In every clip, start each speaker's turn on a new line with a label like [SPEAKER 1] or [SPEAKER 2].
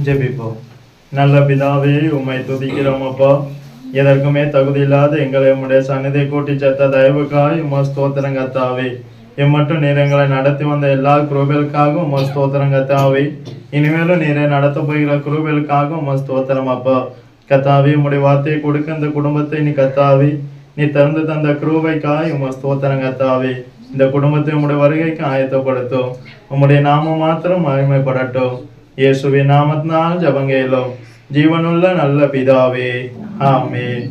[SPEAKER 1] ஜெபிப்போம். நல்ல பிதாவே, உம்மை துதிக்கிறோம் அப்பா. எதற்குமே தகுதி இல்லாத எங்களை உம்முடைய சந்நிதியை கூட்டி சேர்த்த தயவுக்காய் உம்மை ஸ்தோத்திரம் கர்த்தாவே. எம்மட்டும் நீர் எங்களை நடத்தி வந்த எல்லா கிருபைகளுக்காக உம்மை ஸ்தோத்திரம் கர்த்தாவே. இனிமேலும் நீரை நடத்த போகிற கிருபைகளுக்காக உம்மை ஸ்தோத்திரம் அப்பா. கர்த்தாவே, உம்முடைய வார்த்தையை கொடுக்க இந்த குடும்பத்தை நீ கர்த்தாவே நீ திறந்து தந்த கிருபைக்காய் உம்மை ஸ்தோத்திரம் கர்த்தாவே. இந்த குடும்பத்தை உம்முடைய வருகைக்கு ஆயத்தப்படுத்தும். உம்முடைய நாமம் மாத்திரம் மகிமைப்படட்டும். இயேசுவின் நாமத்தினால் ஜெபங்கேலும் ஜீவனுள்ள நல்ல பிதாவே, ஆமென்.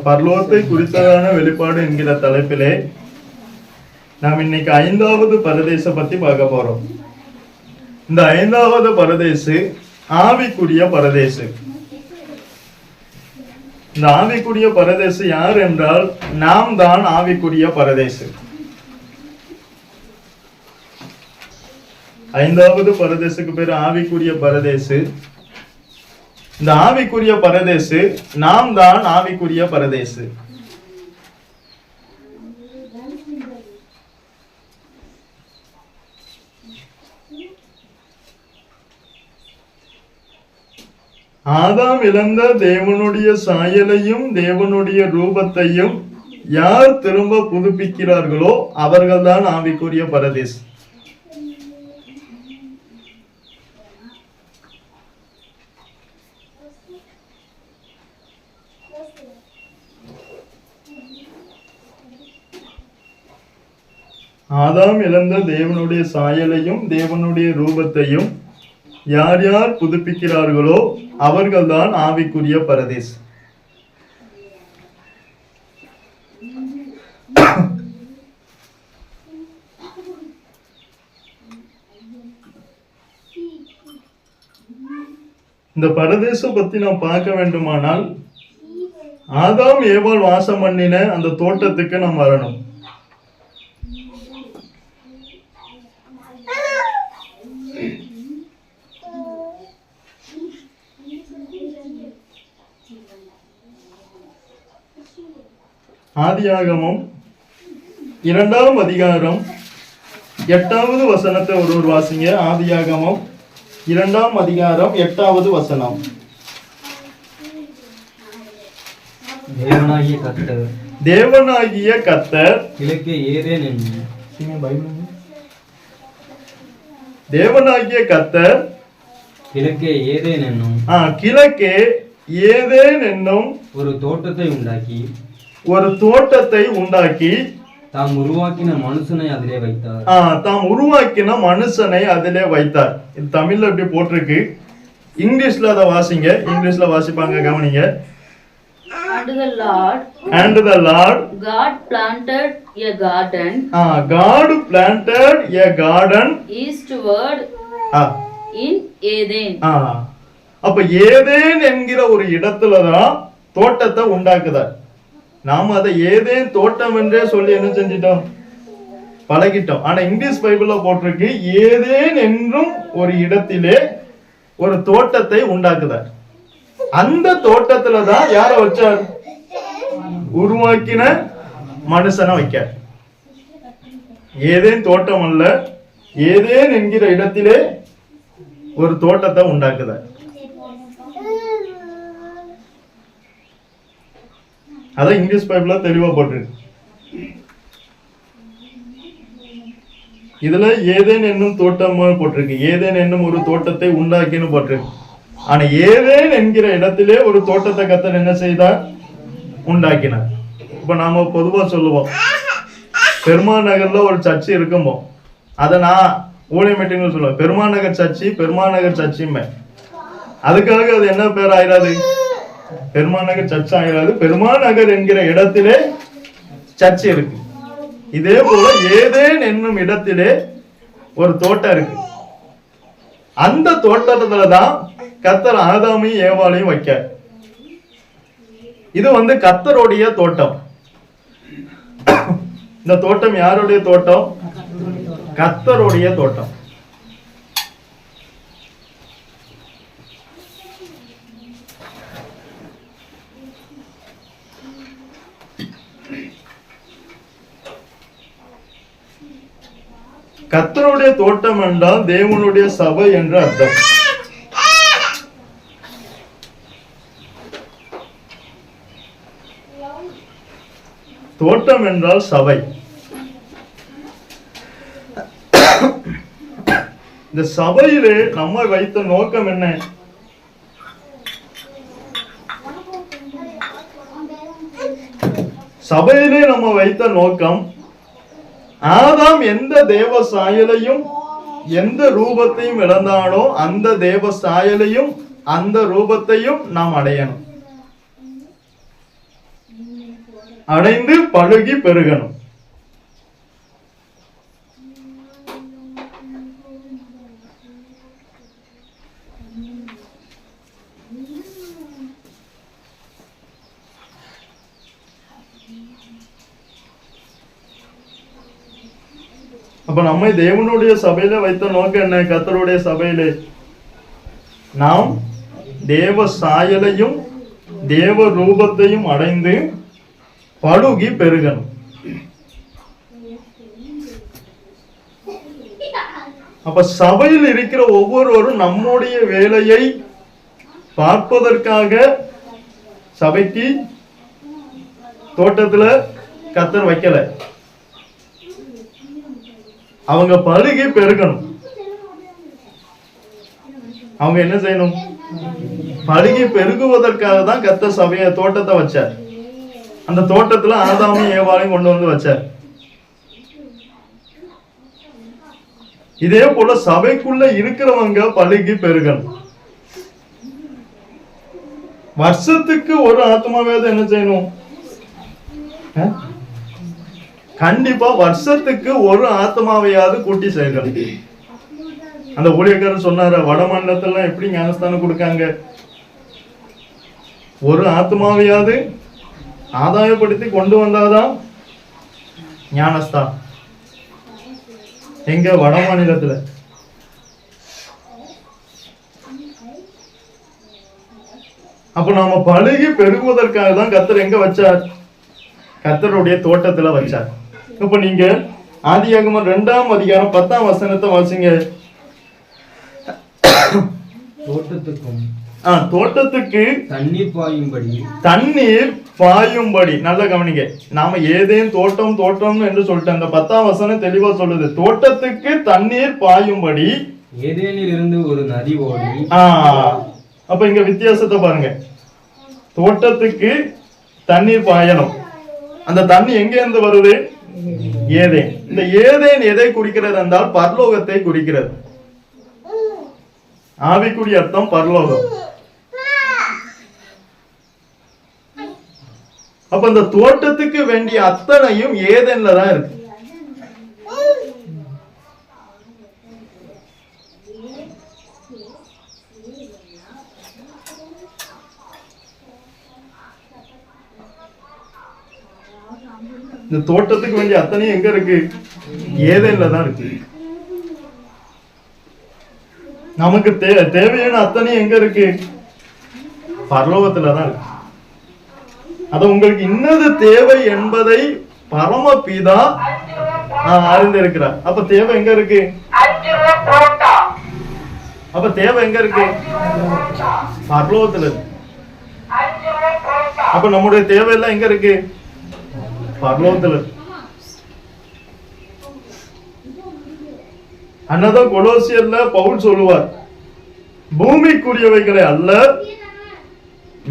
[SPEAKER 1] பரலோகத்தை குறித்ததான வெளிப்பாடு என்கிற தலைப்பிலே நாம் இன்னைக்கு 5வது பரதேச பத்தி பார்க்க போறோம். இந்த 5வது பரதேசு ஆவிக்குரிய பரதேசு. இந்த ஆவிக்குரிய பரதேசு யார் என்றால் நாம் தான் ஆவிக்குரிய பரதேசு. 5வது பரதேசுக்கு பேர் ஆவிக்குரிய பரதேசு. இந்த ஆவிக்குரிய பரதேசு நாம் தான் ஆவிக்குரிய பரதேசு. ஆதாம் இழந்த தேவனுடைய சாயலையும் தேவனுடைய ரூபத்தையும் யார் திரும்ப புதுப்பிக்கிறார்களோ அவர்கள்தான் ஆவிக்குரிய பரதேசு. ஆதாம் இழந்த தேவனுடைய சாயலையும் தேவனுடைய ரூபத்தையும் யார் யார் புதுப்பிக்கிறார்களோ அவர்கள்தான் ஆவிக்குரிய பரதேசு. இந்த பரதேசம் பத்தி நாம் பார்க்க வேண்டுமானால் ஆதாம் ஏவாள் வாசம் பண்ணின அந்த தோட்டத்துக்கு நாம் வரணும். ஆதியாகமம் 2ஆம் அதிகாரம் 8வது வசனத்தை ஒருவர் வாசிங்க. ஆதியாகமம் 2ஆம் அதிகாரம் 8வது வசனம். தேவனாகிய கர்த்தர்
[SPEAKER 2] கிழக்கே ஏதேன் என்னும்
[SPEAKER 1] தேவனாகிய கர்த்தர்
[SPEAKER 2] கிழக்கே ஏதேன் என்னும்
[SPEAKER 1] கிழக்கே ஏதேன் என்னும்
[SPEAKER 2] ஒரு தோட்டத்தை உண்டாக்கி தாம் உருவாக்கின மனுஷனை அதிலே வைத்தார்.
[SPEAKER 1] தாம் உருவாக்கின மனுஷனை அதிலே வைத்தார். இது தமிழ்ல எப்படி போட்டிருக்கு, இங்கிலீஷ்ல அதை வாசிங்க. இங்கிலீஷ்ல வாசிப்பாங்க, கவனிங்க. And the Lord
[SPEAKER 3] God planted a garden.
[SPEAKER 1] God planted a garden
[SPEAKER 3] eastward in Eden.
[SPEAKER 1] அப்ப ஏதேன் என்கிற ஒரு இடத்துலதான் தோட்டத்தை உண்டாக்குதார். நாம அதை ஏதேன் தோட்டம் என்றே சொல்லி என்ன செஞ்சிட்டோம், பழகிட்டோம். ஆனா இங்கிலீஷ் பைபிள்ல போட்டிருக்கு ஏதேன் என்றும் ஒரு இடத்திலே ஒரு தோட்டத்தை உண்டாக்குதார். அந்த தோட்டத்துலதான் யார வச்சார், உருவாக்கின மனுஷனை வைக்கார். ஏதேன் தோட்டம் அல்ல, ஏதேன் என்கிற இடத்திலே ஒரு தோட்டத்தை உண்டாக்குதார். அதான் இங்கிலீஷ் பைபிள்ல தெளிவா போட்டிருக்கு. இதுல ஏதேன் என்னும் தோட்டம் போட்டிருக்கு, ஏதேன் என்னும் ஒரு தோட்டத்தை உண்டாக்கின்னு போட்டிருக்கு. ஆனா ஏதேன் என்கிற இடத்திலே ஒரு தோட்டத்தை கர்த்தர் என்ன செய்தார், உண்டாக்கினார். இப்ப நாம பொதுவா சொல்லுவோம், பெருமாள் நகர்ல ஒரு சர்ச்சு இருக்குமோ, அதை நான் ஊழிய மீட்டிங்னு சொல்லுவேன், பெருமாள் நகர் சர்ச்சு, பெருமாள் நகர் சர்ச்சுமே. அதுக்காக அது என்ன பேர் ஆயிராது, பெருமாள் நகர் சர்ச் ஆகிறாது. பெருமாள் நகர் என்கிற இடத்திலே சர்ச் இருக்கு. இதே போல ஏதேன் என்னும் இடத்திலே ஒரு தோட்டம் இருக்கு. அந்த தோட்டத்துலதான் கர்த்தர் ஆதாமையும் ஏவாளையும் வைக்க. இது கர்த்தருடைய தோட்டம். இந்த தோட்டம் யாருடைய தோட்டம், கர்த்தருடைய தோட்டம். கர்த்தருடைய தோட்டம் என்றால் தேவனுடைய சபை என்று அர்த்தம். தோட்டம் என்றால் சபை. இந்த சபையிலே நம்ம வைத்த நோக்கம் என்ன? சபையிலே நம்ம வைத்த நோக்கம், ஆதாம் எந்த தேவ சாயலையும் எந்த ரூபத்தையும் இழந்தானோ அந்த தேவ சாயலையும் அந்த ரூபத்தையும் நாம் அடையணும், அடைந்து பழுகி பெருகணும். அப்ப நம்மை தேவனுடைய சபையில வைத்த நோக்கம் என்ன? கர்த்தருடைய சபையிலே நாம் தேவ சாயலையும் தேவ ரூபத்தையும் அடைந்து பழுகி பெருகணும். அப்ப சபையில் இருக்கிற ஒவ்வொருவரும் நம்முடைய வேலையை பார்ப்பதற்காக சபைக்கு தோட்டத்துல கர்த்தர் வைக்கல. அவங்க பழுகி பெருகணும். அவங்க என்ன செய்யணும்? பழுகி பெருகுவதற்காக தான் கர்த்தர் சபைய தோட்டத்தை வச்சார். அந்த தோட்டத்துல ஆதாமையும் ஏவாளையும் கொண்டு வந்து வச்சார். இதே போல சபைக்குள்ள இருக்கிறவங்க பழுகி பெருகணும். வருஷத்துக்கு ஒரு ஆத்மாவாவது என்ன செய்யணும்? கண்டிப்பா வருஷத்துக்கு ஒரு ஆத்மாவையாவது கூட்டி சேர்க்கணும். அந்த ஊழியக்காரர் சொன்னார, வட மாநிலத்துல எப்படி ஞானஸ்தானம் கொடுக்காங்க? ஒரு ஆத்மாவையாவது ஆதாயப்படுத்தி கொண்டு வந்தாதான் ஞானஸ்தானம். எங்க? வட மாநிலத்துல. அப்ப நாம பழுகி பெருகுவதற்காக தான் கர்த்தர் எங்க வச்சார்? கர்த்தருடைய தோட்டத்துல வச்சார். இப்ப நீங்க ஆதியாகமம் 2ஆம் அதிகாரம் 10ஆம் வசனத்தை வாசிங்க. தோட்டத்துக்கு தண்ணீர் பாயும்படி. நல்ல கவனிங்க. நாம ஏதேன் தோட்டம் என்று சொல்லிட்டு அந்த 10ஆம் வசனம் தெளிவா சொல்லுது. தோட்டத்துக்கு தண்ணீர் பாயும்படி
[SPEAKER 2] ஏதேனில் இருந்து ஒரு நதி ஓடி.
[SPEAKER 1] அப்ப இங்க வித்தியாசத்தை பாருங்க. தோட்டத்துக்கு தண்ணீர் பாயணும். அந்த தண்ணி எங்க இருந்து வருது? ஏதேன். இந்த ஏதேன் எதை குறிக்கிறது என்றால் பரலோகத்தை குறிக்கிறது. ஆவிக்குரிய அர்த்தம் பரலோகம். அப்ப இந்த தோட்டத்துக்கு வேண்டிய அத்தனையும் ஏதேன்ல தான் இருக்கு. இந்த தோட்டத்துக்கு வேண்டிய அத்தனையும் எங்க இருக்கு? ஏதேன்ல தான் இருக்கு. நமக்கு தேவையான அத்தனையும் எங்க இருக்கு? பரலோகத்துல தான் இருக்கு. அது உங்களுக்கு இன்னது தேவை என்பதை பரமபிதா அறிந்திருக்கிறார். அப்ப தேவை எங்க இருக்கு? அப்ப தேவை எங்க இருக்கு? பரலோகத்துல இருக்கு. அப்ப நம்முடைய தேவை எல்லாம் எங்க இருக்கு? பரலோகத்துல. அன்னதான் கொலோசியர்ல பவுல் சொல்லுவார், பூமிக்குரியவைகளை அல்ல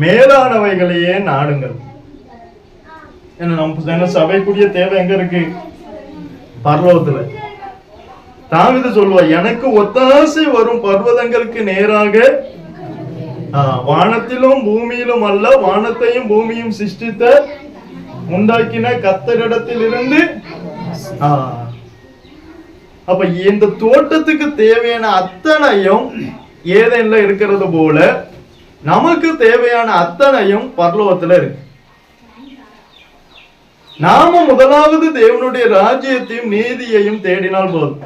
[SPEAKER 1] மேலானவைகளையே நாடுங்கள். நம்ம சபைக்குரிய தேவை எங்க இருக்கு? பரலோகத்துல. தாவீது சொல்லுவார், எனக்கு ஒத்தாசை வரும் பர்வதங்களுக்கு நேராக வானத்திலும் பூமியிலும் அல்ல, வானத்தையும் பூமியும் சிருஷ்டித்த உண்டாக்கின கர்த்தரிடத்தில் இருந்து. அப்ப இந்த தோட்டத்துக்கு தேவையான அத்தனையும் ஏதேன்ல இருக்கிறது போல நமக்கு தேவையான அத்தனையும் பரலோகத்துல இருக்கு. நாம முதலாவது தேவனுடைய ராஜ்யத்தையும் நீதியையும் தேடினால் போதும்.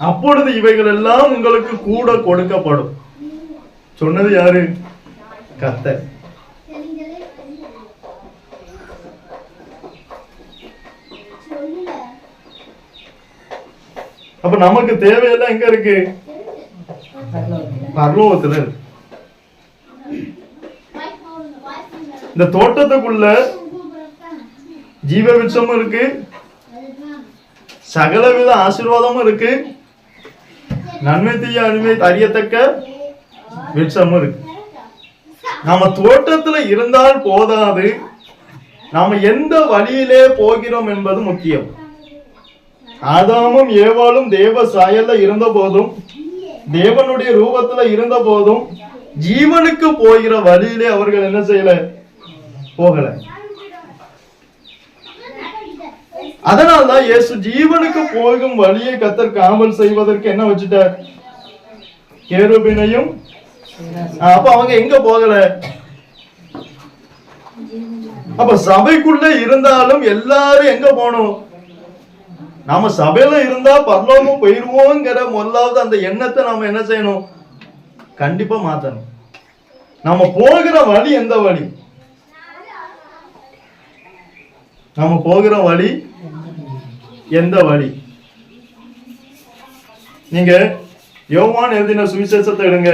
[SPEAKER 1] அப்பொழுது இவைகள் எல்லாம் உங்களுக்கு கூட கொடுக்கப்படும். சொன்னது யாரு? கர்த்தர். அப்ப நமக்கு தேவையெல்லாம் எங்க இருக்கு? பரலோகத்துல இருக்கு. இந்த தோட்டத்துக்குள்ள ஜீவ விருட்சமும் இருக்கு, சகலவித ஆசீர்வாதமும் இருக்கு, நன்மை தீய அறியத்தக்க விருட்சமும் இருக்கு. நாம தோட்டத்துல இருந்தால் போதாது, நாம எந்த வழியிலே போகிறோம் என்பது முக்கியம். ஆதாமும் ஏவாளும் தேவ சாயல்ல இருந்த போதும், தேவனுடைய ரூபத்துல இருந்த போதும், ஜீவனுக்கு போகிற வழியிலே அவர்கள் என்ன செய்யல, போகல. அதனால்தான் இயேசு ஜீவனுக்கு போகும் வழியை கர்த்தர் காவல் செய்வதற்கு என்ன வச்சுட்டார், கேருபீனையும். அப்ப அவங்க எங்க போகல? அப்ப சபைக்குள்ள இருந்தாலும் எல்லாரும் எங்க போகணும்? நாம சபையில இருந்தா பரலோகம் போயிருவோங்கிற முதலாவது அந்த எண்ணத்தை நாம என்ன செய்யணும், கண்டிப்பா மாத்தணும். நாம போகிற வழி எந்த வழி? நாம போகிற வழி எந்த வழி? நீங்க யோவான் எழுதின சுவிசேஷத்தை எடுங்க.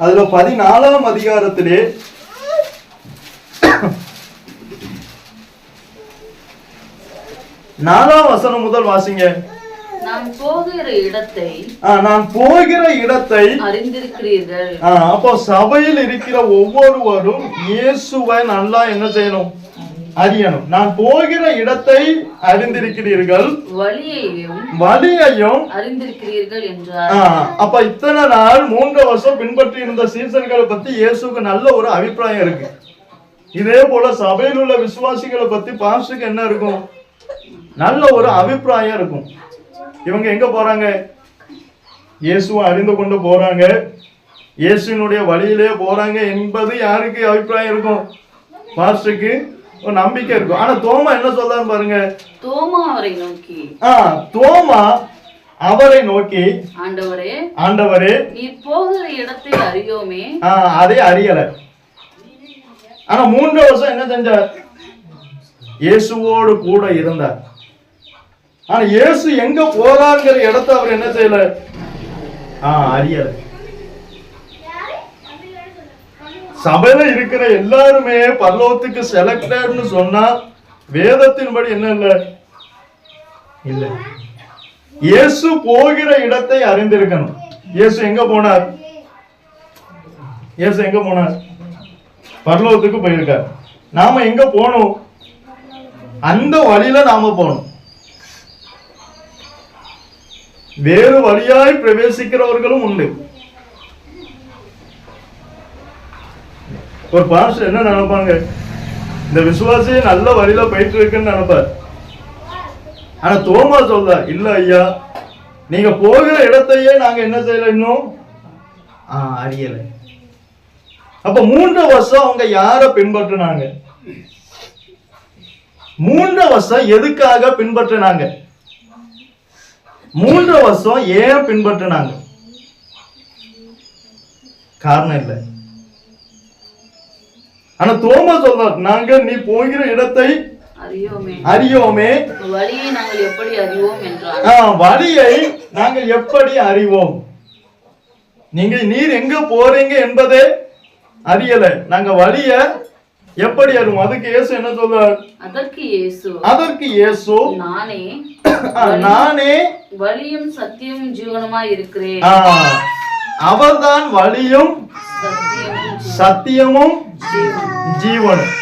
[SPEAKER 1] அதுல 14ஆம் அதிகாரத்திலே 4ஆம் வசனம் முதல் வாசிங்க.
[SPEAKER 3] நான் போகிற இடத்தை அறிந்திருக்கிறீர்கள்.
[SPEAKER 1] அப்போ சபையில் இருக்கிற ஒவ்வொருவரும் இயேசுவை நல்லா என்ன செய்யணும், அறியணும். நான் போகிற இடத்தை அறிந்திருக்கிறீர்கள், வழியையும்
[SPEAKER 3] அறிந்திருக்கிறீர்கள் என்றார்.
[SPEAKER 1] அப்ப இத்தனை நாள் 3 வருஷம் பின்பற்றி இருந்த சீசர்களை பத்தி இயேசுக்கு நல்ல ஒரு அபிப்பிராயம் இருக்கு. இதே போல சபையில் உள்ள விசுவாசிகளை பத்தி பாஸ்டருக்கு என்ன இருக்கும், நல்ல ஒரு அபிப்பிராயம் இருக்கும். இவங்க எங்க போறாங்க, இயேசுவை அறிந்து கொண்டு போறாங்க, இயேசுனுடைய வழியிலே போறாங்க என்பது யாருக்கு அபிப்பிராயம் இருக்கும், பாஸ்டருக்கு ஒரு நம்பிக்கை இருக்கும். ஆனா தோமா என்ன சொல்றாரு பாருங்க,
[SPEAKER 3] தோமா அவரை நோக்கி ஆண்டவரே நீர் போகிற இடத்தை அறியோமே.
[SPEAKER 1] அதை அறியல. ஆனா 3 வருஷம் என்ன செஞ்சார், இயேசுவோடு கூட இருந்தார். ஆனா இயேசு எங்க போறாருங்கிற இடத்தை அவர் என்ன செய்யல, அறியல. சபையில இருக்கிற எல்லாருமே பரலோகத்துக்கு செலக்டர்னு சொன்னா வேதத்தின்படி என்ன இல்ல. இயேசு போகிற இடத்தை அறிந்திருக்கணும். இயேசு எங்க போனார், பரலோகத்துக்கு போயிருக்கார். நாம எங்க போனோம், அந்த வழியில நாம போனோம். வேறு வழியாய் பிரவேசிக்கிறவர்களும் உண்டு. ஒரு பாஸ்டர் என்ன நினைப்பாங்க, இந்த விசுவாசி நல்ல வழியில போயிட்டு இருக்குன்னு நினைப்பார். ஆனா தோமா சொல்ற, இல்ல ஐயா, நீங்க போகிற இடத்தையே நாங்க என்ன செய்யல, இன்னும் அறியல. அப்ப 3 வருஷம் அவங்க யார பின்பற்றினாங்க, 3 வருஷம் எதுக்காக பின்பற்றினாங்க, 3 வருஷம் ஏன் பின்பற்றினாங்க, காரணம் இல்லை. ஆனா தோமா சொல்றார், நாங்க நீ போகிற இடத்தை அறியோமே,
[SPEAKER 3] வழியை நாங்கள் எப்படி அறிவோம் என்றார்.
[SPEAKER 1] வழியை நாங்கள் எப்படி அறிவோம், நீர் எங்க போறீங்க என்பதே அறியல, நாங்க வழிய எப்படி அறிவோம். அதுக்கு இயேசு என்ன சொல்றார், அதற்கு இயேசு நானே
[SPEAKER 3] வழியும் சத்தியமும் ஜீவனுமாய் இருக்கிறேன்.
[SPEAKER 1] அவர்தான் வழியும் சத்தியமும் ஜீவனும்.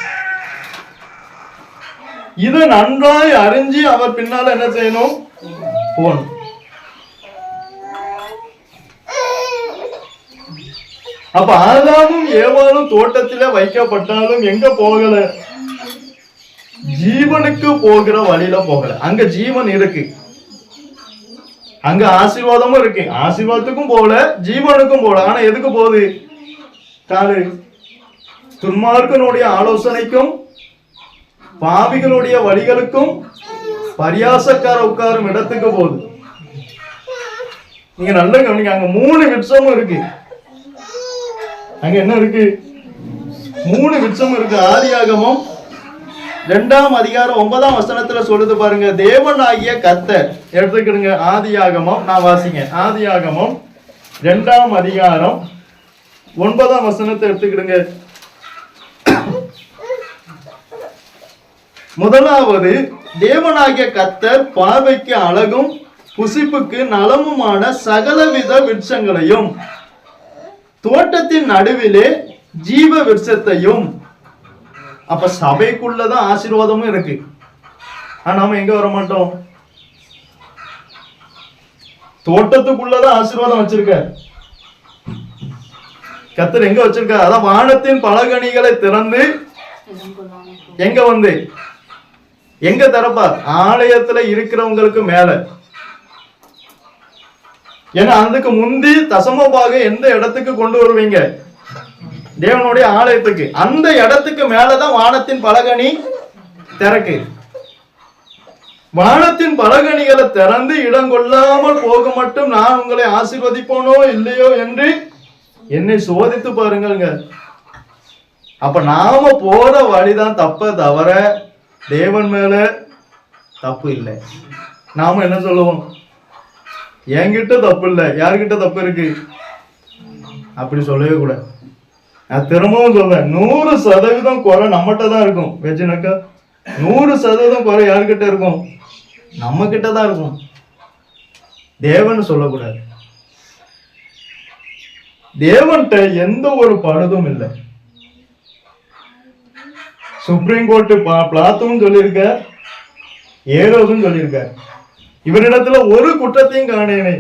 [SPEAKER 1] இதை நன்றாய் அறிஞ்சு அவர் பின்னால என்ன செய்யணும், போகணும். அப்ப ஆதாமும் ஏவாளும் தோட்டத்திலே வைக்கப்பட்டாலும் எங்க போகல, ஜீவனுக்கு போகிற வழியில போகல. அங்க ஜீவன் இருக்கு, அங்க ஆசீர்வாதமும் இருக்கு, ஆசீர்வாதத்துக்கும் போகல, ஜீவனுக்கும் போகல. ஆனா எதுக்கு போகுது, துன்மார்க்கனுடைய ஆலோசனைக்கும் பாவிகளுடைய வழிகளுக்கும் பரியாசக்கார உட்காரும் இடத்துக்கு போகுது. நீங்க நல்ல கவனிங்க, அங்க 3 விருட்சமும் இருக்கு. அங்க என்ன இருக்கு, 3 விருட்சம் இருக்கு. ஆதியாகமம் 2ஆம் அதிகாரம் 9ஆம் வசனத்துல சொல்லுது பாருங்க, தேவனாகிய கர்த்தர். எடுத்துக்கிடுங்க ஆதியாகமம், நான் வாசிங்க. ஆதியாகமம் 2ஆம் அதிகாரம் 9ஆம் வசனத்தை எடுத்துக்கிடுங்க. முதலாவது, தேவனாகிய கர்த்தர் பார்வைக்கு அழகும் புசிப்புக்கு நலமுமான சகலவித விருட்சங்களையும் தோட்டத்தின் நடுவிலே ஜீவ விருட்சத்தையும். அப்ப சபைக்குள்ளதான் ஆசீர்வாதமும் இருக்கு. ஆனா நாம எங்க வர மாட்டோம்? தோட்டத்துக்குள்ளதான் ஆசீர்வாதம் வச்சிருக்க. கர்த்தர் எங்க வச்சிருக்க? அதான் வானத்தின் பலகணிகளை திறந்து எங்க வந்து எங்க திறப்பார்? ஆலயத்துல இருக்கிறவங்களுக்கு மேல. ஏன்னா அதுக்கு முந்தி தசமபாக எந்த இடத்துக்கு கொண்டு வருவீங்க? தேவனுடைய ஆலயத்துக்கு. அந்த இடத்துக்கு மேலதான் வானத்தின் பலகணி திறக்கு. வானத்தின் பலகணிகளை திறந்து இடம் கொள்ளாமல் போக மட்டும் நான் உங்களை ஆசீர்வதிப்போனோ இல்லையோ என்று என்னை சோதித்து பாருங்க. அப்ப நாம போற வழிதான் தப்ப தவிர தேவன் மேல தப்பு இல்லை. நாம என்ன சொல்லுவோம்? என்கிட்ட தப்பு இல்லை, யார்கிட்ட தப்பு இருக்கு? அப்படி சொல்லவே கூடாது. நான் திரும்பவும் சொல்றேன், 100% குறை நம்மகிட்ட தான் இருக்கும். வெஜினக்கா 100% குறை யார்கிட்ட இருக்கும்? நம்ம கிட்ட தான் இருக்கும். தேவன் சொல்லக்கூடாது. தேவன்கிட்ட எந்த ஒரு பழுதும் இல்லை. சுப்ரீம் கோர்ட் பிளாத்தும் சொல்லியிருக்க, ஏரோதும் சொல்லியிருக்க, இவரிடத்துல ஒரு குற்றத்தையும் காணேனே.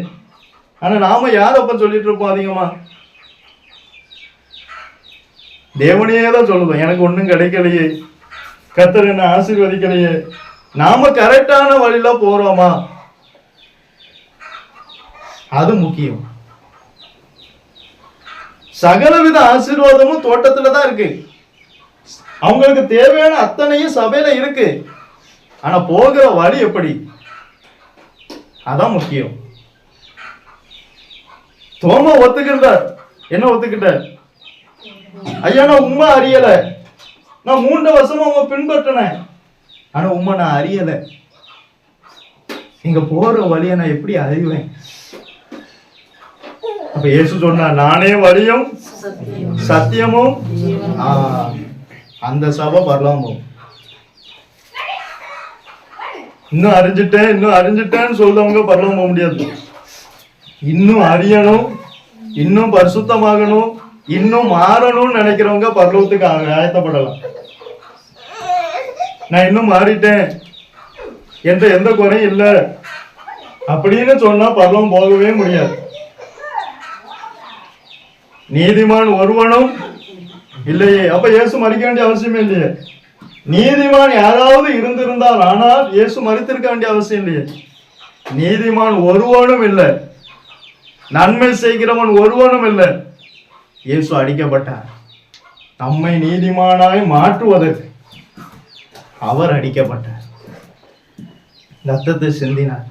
[SPEAKER 1] ஆனா நாம யார அப்ப சொல்லிட்டு இருப்போம் அதிகமா? தேவனையே தான் சொல்லுவோம், எனக்கு ஒண்ணும் கிடைக்கலையே, கர்த்தர் என்ன ஆசீர்வதிக்கலையே. நாம கரெக்டான வழியில போறோமா? அது முக்கியம். சகலவித ஆசீர்வாதமும் தோட்டத்துல தான் இருக்கு. அவங்களுக்கு தேவையான அத்தனையும் சபையில இருக்கு. ஆனா போகிற வழி எப்படி? அதான் முக்கியம். தோமா ஒத்துக்கிட்டார். என்ன ஒத்துக்கிட்டார்? ஐயா நான் உண்மை அறியல, நான் 3 வருஷமா உங்க பின்பற்றினேன், ஆனா உண்மை நான் அறியல. இங்க போற வழியை நான் எப்படி அறிவேன்? அப்ப இயேசு சொன்னா, நானே வழியும் சத்தியமும். அந்த சபை பரலாமோ. இன்னும் அறிஞ்சிட்டேன்னு சொல்றவங்க பரலாம் போக முடியாது. இன்னும் அறியணும், இன்னும் பரிசுத்தமாகணும், இன்னும் மாறணும்னு நினைக்கிறவங்க பரலோகத்துக்கு ஆயத்தப்படலாம். நான் இன்னும் மாறிட்டேன், என்ற எந்த குறையும் இல்லை அப்படின்னு சொன்னா பரலோகம் போகவே முடியாது. நீதிமான் ஒருவனும் இல்லையே. அப்ப இயேசு மறிக்க வேண்டிய அவசியமே இல்லையே. நீதிமான் யாராவது இருந்திருந்தால் ஆனால் இயேசு மறித்திருக்க வேண்டிய அவசியம் இல்லையே. நீதிமான் ஒருவனும் இல்லை, நன்மை செய்கிறவன் ஒருவனும் இல்லை. இயேசு அடிக்கப்பட்டார் நம்மை நீதிமானாய் மாற்றுவதற்கு. அவர் அடிக்கப்பட்டார், ரத்தத்தை சிந்தினார்,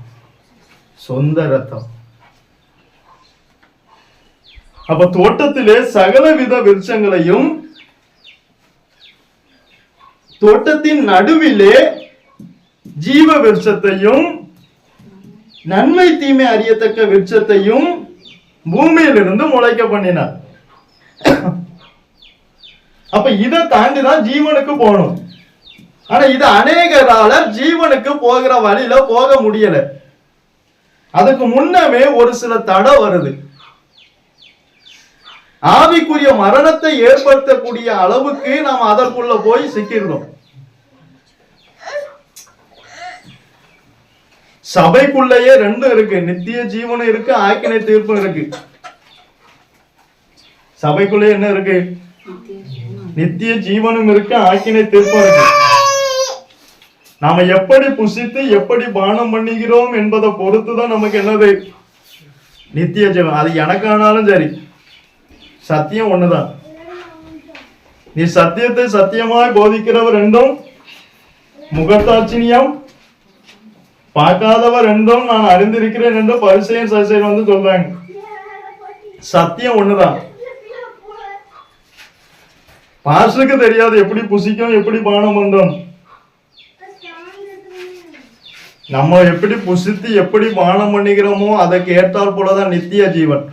[SPEAKER 1] சொந்த ரத்தம். அப்ப தோட்டத்திலே சகலவித விருட்சங்களையும், தோட்டத்தின் நடுவிலே ஜீவ விருட்சத்தையும், நன்மை தீமை அறியத்தக்க விருட்சத்தையும் பூமியிலிருந்து முளைக்க பண்ணினார். அப்ப இதை தாண்டிதான் ஜீவனுக்கு போகணும். ஆனா இது அநேகரால ஜீவனுக்கு போகிற வழியில போக முடியல. அதுக்கு முன்னமே ஒரு சில தடை வருது. ஆவிக்குரிய மரணத்தை ஏற்படுத்தக்கூடிய அளவுக்கு நாம் அதற்குள்ள போய் சிக்கிடுறோம். சபைக்குள்ளேயே 2 இருக்கு, நித்திய ஜீவனும் இருக்கு, ஆக்கினை தீர்ப்பும் இருக்கு. சபைக்குள்ளே என்ன இருக்கு? நித்திய ஜீவனும் இருக்கு, ஆக்கினை தீர்ப்பும் இருக்கு. நாம எப்படி புசித்து எப்படி பானம் பண்ணுகிறோம் என்பதை பொறுத்துதான் நமக்கு என்னது? நித்திய ஜீவன். அது எனக்கானாலும் சரி, சத்தியம் ஒண்ணுதான். நீ சத்தியத்தை சத்தியமாய் போதிக்கிறவர் என்றும், முகத்தாட்சியம் பார்க்காதவர் என்றும் நான் அறிந்திருக்கிறேன் என்று பரிசேயர் சதுசேயர் வந்து சொல்றாங்க. சத்தியம் ஒண்ணுதான். பாஸ்டருக்கு தெரியாது எப்படி புசிக்கும், எப்படி பானம் பண்றோம். நம்ம எப்படி புசித்து எப்படி பானம் பண்ணிக்கிறோமோ அதற்கு ஏற்றால் போலதான் நித்திய ஜீவன்.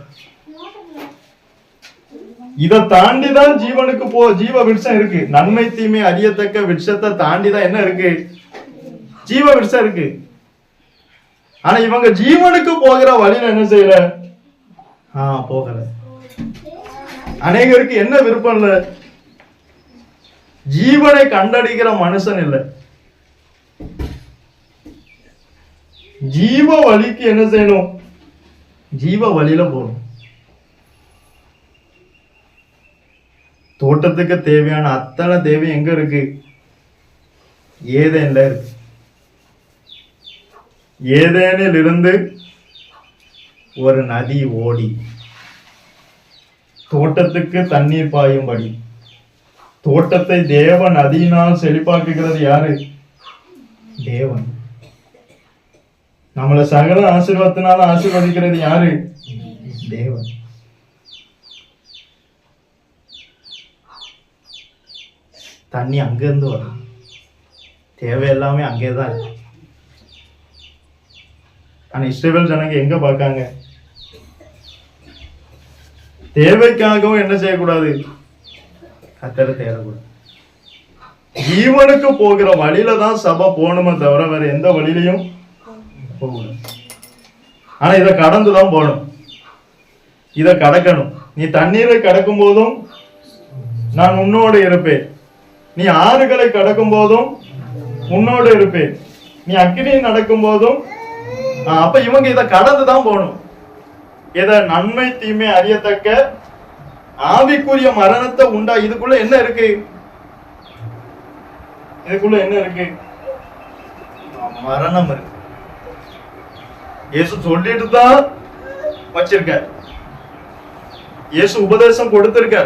[SPEAKER 1] இதை தாண்டிதான் ஜீவனுக்கு ஜீவ விருட்சம் இருக்கு. நன்மை தீமை அறியத்தக்க விருட்சத்தை தாண்டிதான் என்ன இருக்கு? ஜீவ விருட்சம் இருக்கு. ஆனா இவங்க ஜீவனுக்கு போகிற வழியில என்ன செய்யல? போகல. அநேகருக்கு என்ன விருப்பம் இல்ல? ஜீவனை கண்டடிக்கிற மனுஷன் இல்லை. ஜீவ வழிக்கு என்ன செய்யணும்? ஜீவ வழியில போகணும். தோட்டத்துக்கு தேவையான அத்தனை தேவை எங்க இருக்கு? ஏதேன்ல இருக்கு. ஏதேனில் இருந்து ஒரு நதி ஓடி தோட்டத்துக்கு தண்ணீர் பாயும்படி, தோட்டத்தை தேவ நதியினால் செழிப்பாக்குகிறது யாரு? தேவன். நம்மளை சகல ஆசீர்வாதத்தினால ஆசீர்வதிக்கிறது யாரு? தேவன். தண்ணி அங்கிருந்து வரும். தேவை எல்லாமே அங்கேதான் இருக்கு. ஆனா இஸ்ரவேல் ஜனங்க எங்க பார்க்காங்க? தேவைக்காகவும் என்ன செய்யக்கூடாது? கர்த்தரை தேடக்கூடாது. ஜீவனுக்கு போகிற வழியில தான் சபை போகணுமே தவிர வேற எந்த வழியிலையும் போகக்கூடாது. ஆனா இதை கடந்துதான் போகணும். இதை கடக்கணும். நீ தண்ணீரை கடக்கும் போதும் நான் உன்னோடு இருப்பேன். நீ ஆறுகளை கடக்கும் போதும் உன்னோடு இருப்பேன். நீ அக்கினியை நடக்கும் போதும். அப்ப இவங்க இதை கடந்துதான் போகணும். இத நன்மை தீமை அறியத்தக்க ஆவிக்குரிய மரணத்தை உண்டா. இதுக்குள்ள என்ன இருக்கு? இதுக்குள்ள என்ன இருக்கு? மரணம் இருக்கு. இயேசு சொல்லிட்டு தான் வச்சிருக்க. இயேசு உபதேசம் கொடுத்திருக்க.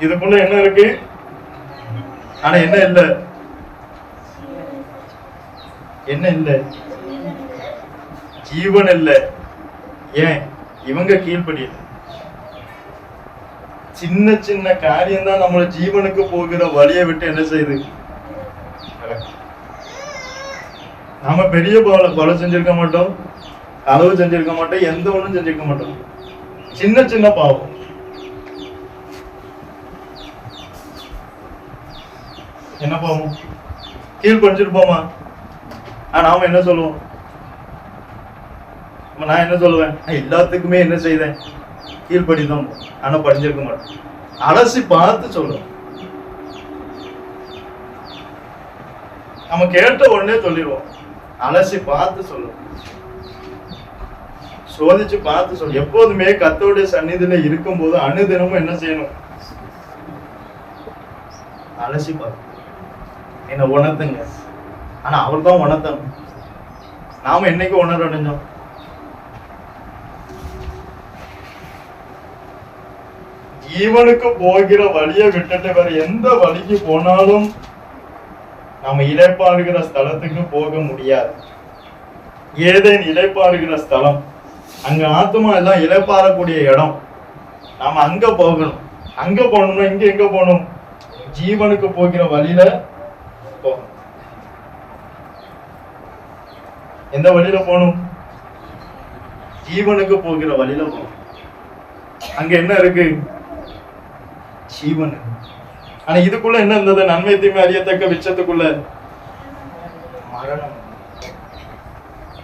[SPEAKER 1] இதுக்குள்ள என்ன இருக்கு? ஆனா என்ன இல்ல? என்ன இல்ல? ஜீவன் இல்ல. ஏன்? இவங்க கீழ்ப்படியல. சின்ன சின்ன காரியம் தான் நம்மள ஜீவனுக்கு போகிற வழியை விட்டு என்ன செய்யுது? நாம பெரிய கொலை செஞ்சிருக்க மாட்டோம், களவு செஞ்சிருக்க மாட்டோம், எந்த ஒண்ணும் செஞ்சிருக்க மாட்டோம். சின்ன சின்ன பாவம். என்ன பாவம்? கீழ்படிச்சிருப்போமா? நாம என்ன சொல்லுவோம்? நான் என்ன சொல்லுவேன்? எல்லாத்துக்குமே என்ன செய்தேன்? கீழ்படிதான். ஆனா படிஞ்சிருக்க மாட்டேன். அலசி பார்த்து சொல்லுவோம். நம்ம கேட்ட உடனே சொல்லிடுவோம். அலசி பார்த்து சொல்லுவோம். சோதிச்சு பார்த்து சொல்லும். எப்போதுமே கர்த்தருடைய சந்நிதியில இருக்கும் போது அனுதினமும் என்ன செய்யணும்? அலசி பார்த்து என்ன உணர்த்துங்க. ஆனா அவர் தான் உணர்த்தணும். நாம என்னைக்கு உணர அடைஞ்சோம்? ஜீவனுக்கு போகிற வழியை விட்டுட்டு வேற எந்த வழிக்கு போனாலும் நாம இளைப்பாறுகிற ஸ்தலத்துக்கு போக முடியாது. ஏதேன் இளைப்பாறுகிற ஸ்தலம், அங்க ஆத்மா எல்லாம் இளைப்பாறக்கூடிய இடம். நாம அங்க போகணும். அங்க போகணும்னா இங்க எங்க போகணும்? ஜீவனுக்கு போகிற வழியில போகணும். எந்த வழியில போகணும்? ஜீவனுக்கு போகிற வழியில போகணும். அங்க என்ன இருக்கு? ஜீவன். ஆனா இதுக்குள்ள என்ன இருந்தது? நன்மை தீமை அறியத்தக்க விச்சத்துக்குள்ள மரணம்.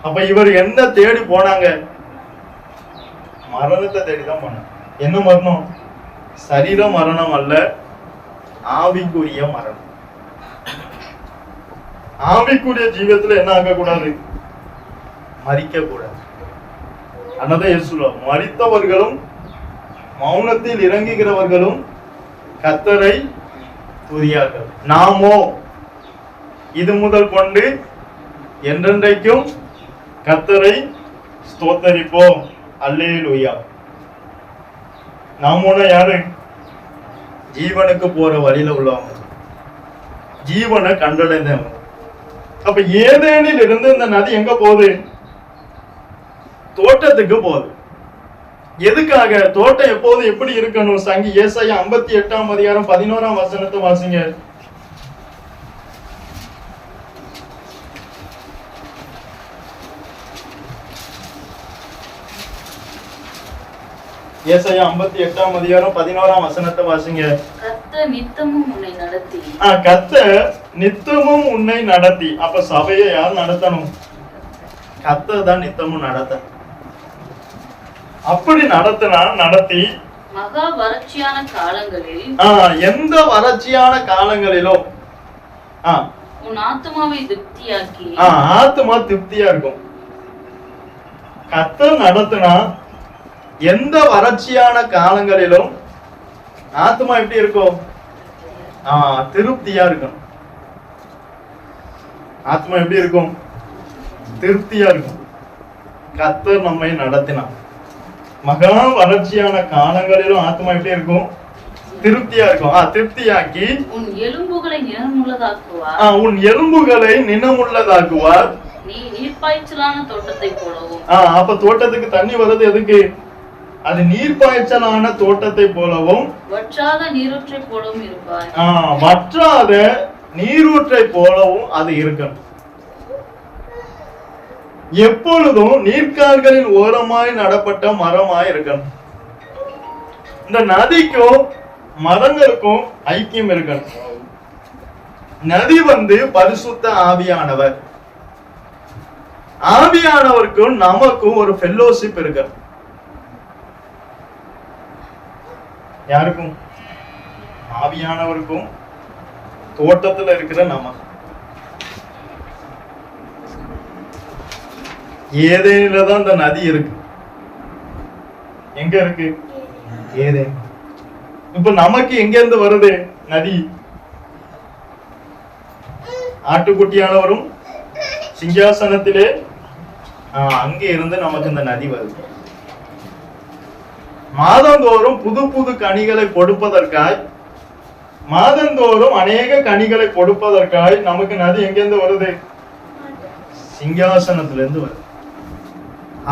[SPEAKER 1] அப்ப இவர் என்ன தேடி போனாங்க? மரணத்தை தேடிதான் போனாங்க. என்ன மரணம்? சரீர மரணம் அல்ல, ஆவிக்குரிய மரணம். ஆவிக்குரிய ஜீவத்துல என்ன ஆகக்கூடாது? மரிக்க கூடாது. அன்னதான் இயேசு சொல்லுவார், மரித்தவர்களும் மௌனத்தில் இறங்குகிறவர்களும் கர்த்தரை துதியார்கள். நாமோ இது முதல் கொண்டு என்றென்றைக்கும் கர்த்தரை ஸ்தோத்தரிப்போம். அல்லேலூயா. நாமோனா யாரு? ஜீவனுக்கு போற வழியில உள்ளவங்க, ஜீவனை கண்டடைந்தவங்க. அப்ப ஏதேனில் இருந்து இந்த நதி எங்க போகுது? தோட்டத்துக்கு போகுது. எதுக்காக? தோட்டம் எப்போது எப்படி இருக்கணும்? ஏசாயா 58:11 வாசிங்க. ஏசாயா 58:11 வாசிங்க.
[SPEAKER 3] கர்த்தர் நித்தமும் உன்னை நடத்தி.
[SPEAKER 1] கர்த்தர் நித்தமும் உன்னை நடத்தி. அப்ப சபையை யார் நடத்தணும்? கர்த்தர் தான் நித்தமும் நடத்த. அப்படி நடத்தி
[SPEAKER 3] மகா வறட்சியான காலங்களில்,
[SPEAKER 1] எந்த வறட்சியான காலங்களிலும்
[SPEAKER 3] உன் ஆத்துமாவை திருப்தியாக்கி,
[SPEAKER 1] ஆத்துமா திருப்தியா இருக்கும். கர்த்தர் நடத்தினா எந்த வறட்சியான காலங்களிலும் ஆத்துமா எப்படி இருக்கும்? திருப்தியா இருக்கும். ஆத்மா எப்படி இருக்கும்? திருப்தியா இருக்கும். கர்த்தர் நம்மை நடத்தினார். மகா வறட்சியான காலங்களிலும் ஆத்மா எப்படி இருக்கும்? திருப்தியா இருக்கும். திருப்தியாக்கி
[SPEAKER 3] உன் எலும்புகளை நினமுள்ளதாக்குவார்.
[SPEAKER 1] உன் எலும்புகளை நினமுள்ளதாக்குவார்.
[SPEAKER 3] நீ நீர்ப்பாய்ச்சலான தோட்டத்தை போலவும்.
[SPEAKER 1] அப்ப தோட்டத்துக்கு தண்ணி வருது எதுக்கு? அது நீர்ப்பாய்ச்சலான தோட்டத்தை போலவும்
[SPEAKER 3] வற்றாத நீரூற்றை போலவும் இருப்பாய்.
[SPEAKER 1] வற்றாத நீரூற்றை போலவும் அது இருக்கணும். எப்பொழுதும் நீர்க்கால்களின் ஓரமாய் நடப்பட்ட மரமாய் இருக்கணும். இந்த நதிக்கும் மரங்களுக்கும் ஐக்கியம் இருக்கணும். நதி பரிசுத்த ஆவியானவர். ஆவியானவருக்கும் நமக்கும் ஒரு ஃபெல்லோஷிப் இருக்கு. யாருக்கும்? ஆவியானவருக்கும் தோட்டத்துல இருக்கிற நமக்கு. ஏதேனில தான் இந்த நதி இருக்கு. எங்க இருக்கு? ஏதேன். இப்ப நமக்கு எங்க இருந்து வருது நதி? ஆட்டுக்குட்டியானவரும் சிங்காசனத்திலே அங்க இருந்து நமக்கு இந்த நதி வருது. மாதந்தோறும் புது புது கனிகளை கொடுப்பதற்காய், மாதந்தோறும் அநேக கனிகளை கொடுப்பதற்காய் நமக்கு நதி எங்கிருந்து வருது? சிங்காசனத்திலிருந்து வருது.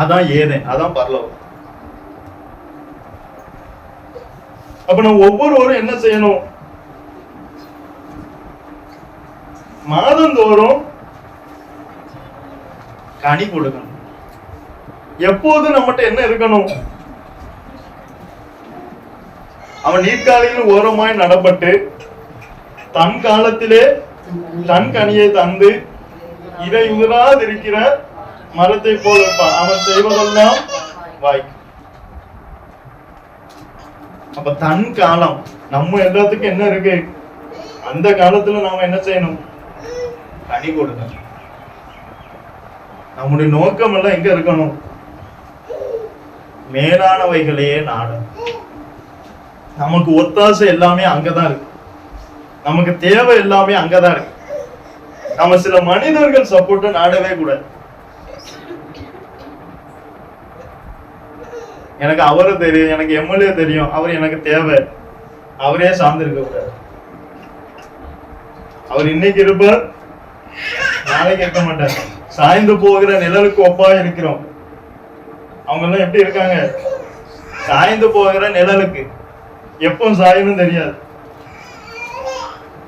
[SPEAKER 1] அதான் ஏதேன், அதான் பரலோகம். அப்ப நம்ம ஒவ்வொருவரும் என்ன செய்யணும்? மாதந்தோறும் கனி கொடுக்கணும். எப்போது நம்மகிட்ட என்ன இருக்கணும்? அவன் நீர்க்காலில் ஓரமாய் நடப்பட்டு தன் காலத்திலே தன் கனியை தந்து இதை உதிராதிருக்கிற மரத்தை போல் இருப்பான். அவன் செய்வதெல்லாம் வாய்க்கும். அப்ப தன் காலம் நம்ம எல்லாத்துக்கும் என்ன இருக்கு? அந்த காலத்துல நாம என்ன செய்யணும்? கனி கொடுக்கணும். நம்முடைய நோக்கம் எல்லாம் எங்க இருக்கணும்? மேலானவைகளையே நாடும். நமக்கு ஒத்தாசை எல்லாமே அங்கதான் இருக்கு. நமக்கு தேவை எல்லாமே அங்கதான் இருக்கு. நம்ம சில மனிதர்கள் சப்போர்ட்ட நாடவே கூடாது. எனக்கு அவரு தெரியும், எனக்கு எம்எல்ஏ தெரியும், அவர் எனக்கு தேவை, அவரே சார்ந்து இருக்க கூடாது. அவர் இன்னைக்கு இருப்பார், நாளைக்கு இருக்க மாட்டார். சாய்ந்து போகிற நிழலுக்கு ஒப்பா இருக்கிறோம். அவங்க எல்லாம் எப்படி இருக்காங்க? சாய்ந்து போகிற நிழலுக்கு. எப்போ சாயணும் தெரியாது.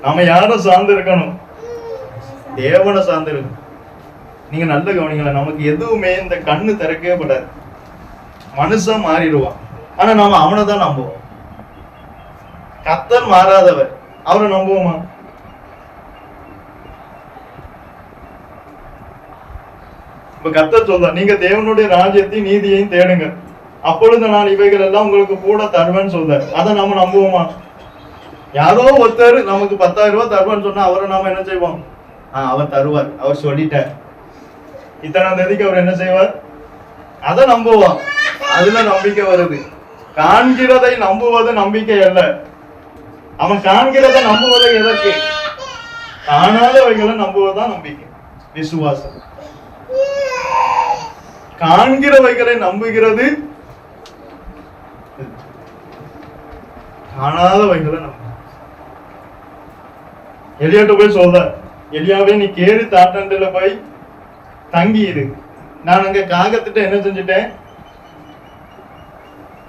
[SPEAKER 1] நம்ம யாரும் சார்ந்து இருக்கணும்? தேவனை சார்ந்து இருக்கணும். நீங்க நல்ல கவனிங்களா, நமக்கு எதுவுமே இந்த கண்ணு திறக்கவே கூடாது. மனுஷன் மாறிடுவான், ஆனா நாம அவனை தான் நம்புவோம். கர்த்தர் மாறாதவர், அவரை நம்புவோமா? இப்ப கர்த்தர் சொல்ற, நீங்க தேவனுடைய ராஜ்யத்தையும் நீதியையும் தேடுங்க, அப்பொழுது நான் இவைகள் எல்லாம் உங்களுக்கு கூட தருவேன்னு சொல்ற. அதை நாம நம்புவோமா? யாரோ ஒருத்தர் நமக்கு 10,000 ரூபாய் தருவான்னு சொன்னா அவரை நாம என்ன செய்வோம்? அவர் தருவார், அவர் சொல்லிட்டார். இத்தனாம் தேதிக்கு அவர் என்ன செய்வார்? அதை நம்புவோம். அதுல நம்பிக்கை வருது. காண்கிறதை நம்புவது நம்பிக்கை அல்ல. அவன் காண்கிறதை நம்புவதை எதற்கு? காணாதவைகளை நம்புவதுதான் நம்பிக்கை, விசுவாசம். காண்கிறவைகளை நம்புகிறது, காணாதவைகளை நம்பு. எலியாட்ட போய் சொல்ற, எலியாவே நீ கேரி தாட்டண்டில போய் தங்கி இரு. நான் அங்க காகத்திட்ட என்ன செஞ்சுட்டேன்?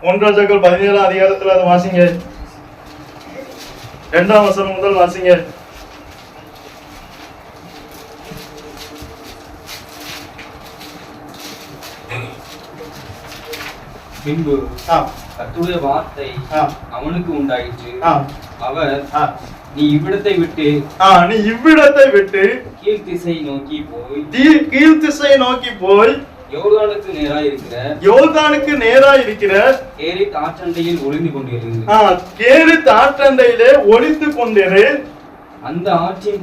[SPEAKER 1] 1 ராஜாக்கள் 17 அதிகாரத்துல அதை வாசிங்க. 2ஆம் வசனம் முதல் வாசிங்க.
[SPEAKER 2] பின்பு கர்த்தருடைய வார்த்தை அவனுக்கு உண்டாயிற்று. அவர் நீ இவ்விடத்தை விட்டு கீழ் திசை நோக்கி போய் யோர்தானுக்கு நேராய் இருக்கிற கேரித் ஆற்றண்டையில் ஒளிந்து கொண்டிரு. அந்த ஆற்றின்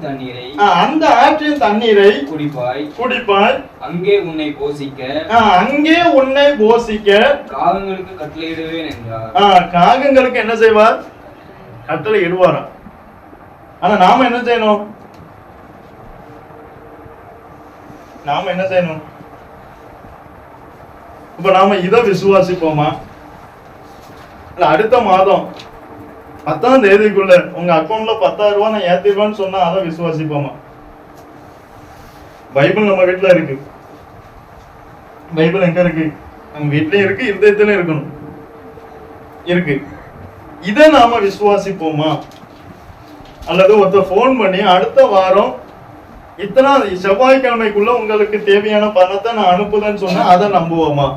[SPEAKER 2] தண்ணீரை குடிப்பாய். அங்கே உன்னை போசிக்க காகங்களுக்கு கட்டளையிடுவேன் என்றார். காகங்களுக்கு என்ன செய்வார்? கட்டளை இடுவாராம். ஆனா நாம என்ன செய்யணும்? இப்ப நாம இதை விசுவாசிப்போமா? இல்ல அடுத்த மாதம் 10ஆம் தேதிக்குள்ள உங்க அக்கௌண்ட்ல 10,000 ரூபாய் நான் ஏத்திடுவேன்னு சொன்னா அதை விசுவாசிப்போமா? பைபிள் நம்ம வீட்டுல இருக்கு. பைபிள் எங்க இருக்கு? நம்ம வீட்லயும் இருக்கு, இருதயத்திலும் இருக்கணும் இருக்கு. இதை நாம விசுவாசிப்போமா? அல்லது ஒருத்தர் போன் பண்ணி அடுத்த வாரம் இத்தனை செவ்வாய்க்கிழமைக்குள்ள உங்களுக்கு தேவையான பணத்தை நான் அனுப்புதேன்னு சொன்னா அதை நம்புவோமா?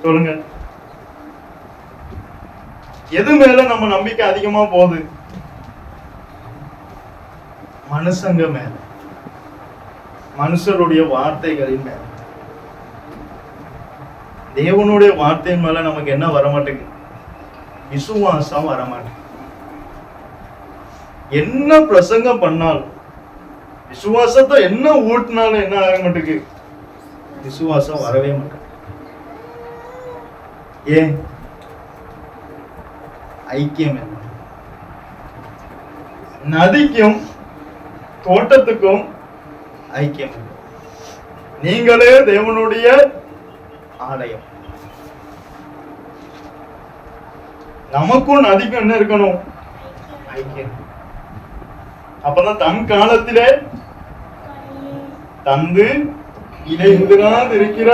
[SPEAKER 2] சொல்லுங்க. எது மேல நம்ம நம்பிக்கை அதிகமா போகுது? மனுஷங்க மேல, மனுஷருடைய வார்த்தைகளின் மேல. தேவனுடைய வார்த்தையின் மேல நமக்கு என்ன வரமாட்டேங்குது? விசுவாசம் வரமாட்டேங்குது. என்ன பிரசங்கம் பண்ணாலும், விசுவாசத்தை என்ன ஊட்டினாலும் என்ன ஆக மாட்டேங்குது? விசுவாசம் வரவே மாட்டேங்குது. ஏன்? ஐக்கியம் என்ன? நதிக்கும் தோட்டத்துக்கும் ஐக்கியம். நீங்களே தேவனுடைய ஆலயம். நமக்கும் நதிக்கும் என்ன இருக்கணும்? ஐக்கியம். அப்பதான் தன் காலத்திலே தந்து இலை உதிராது இருக்கிற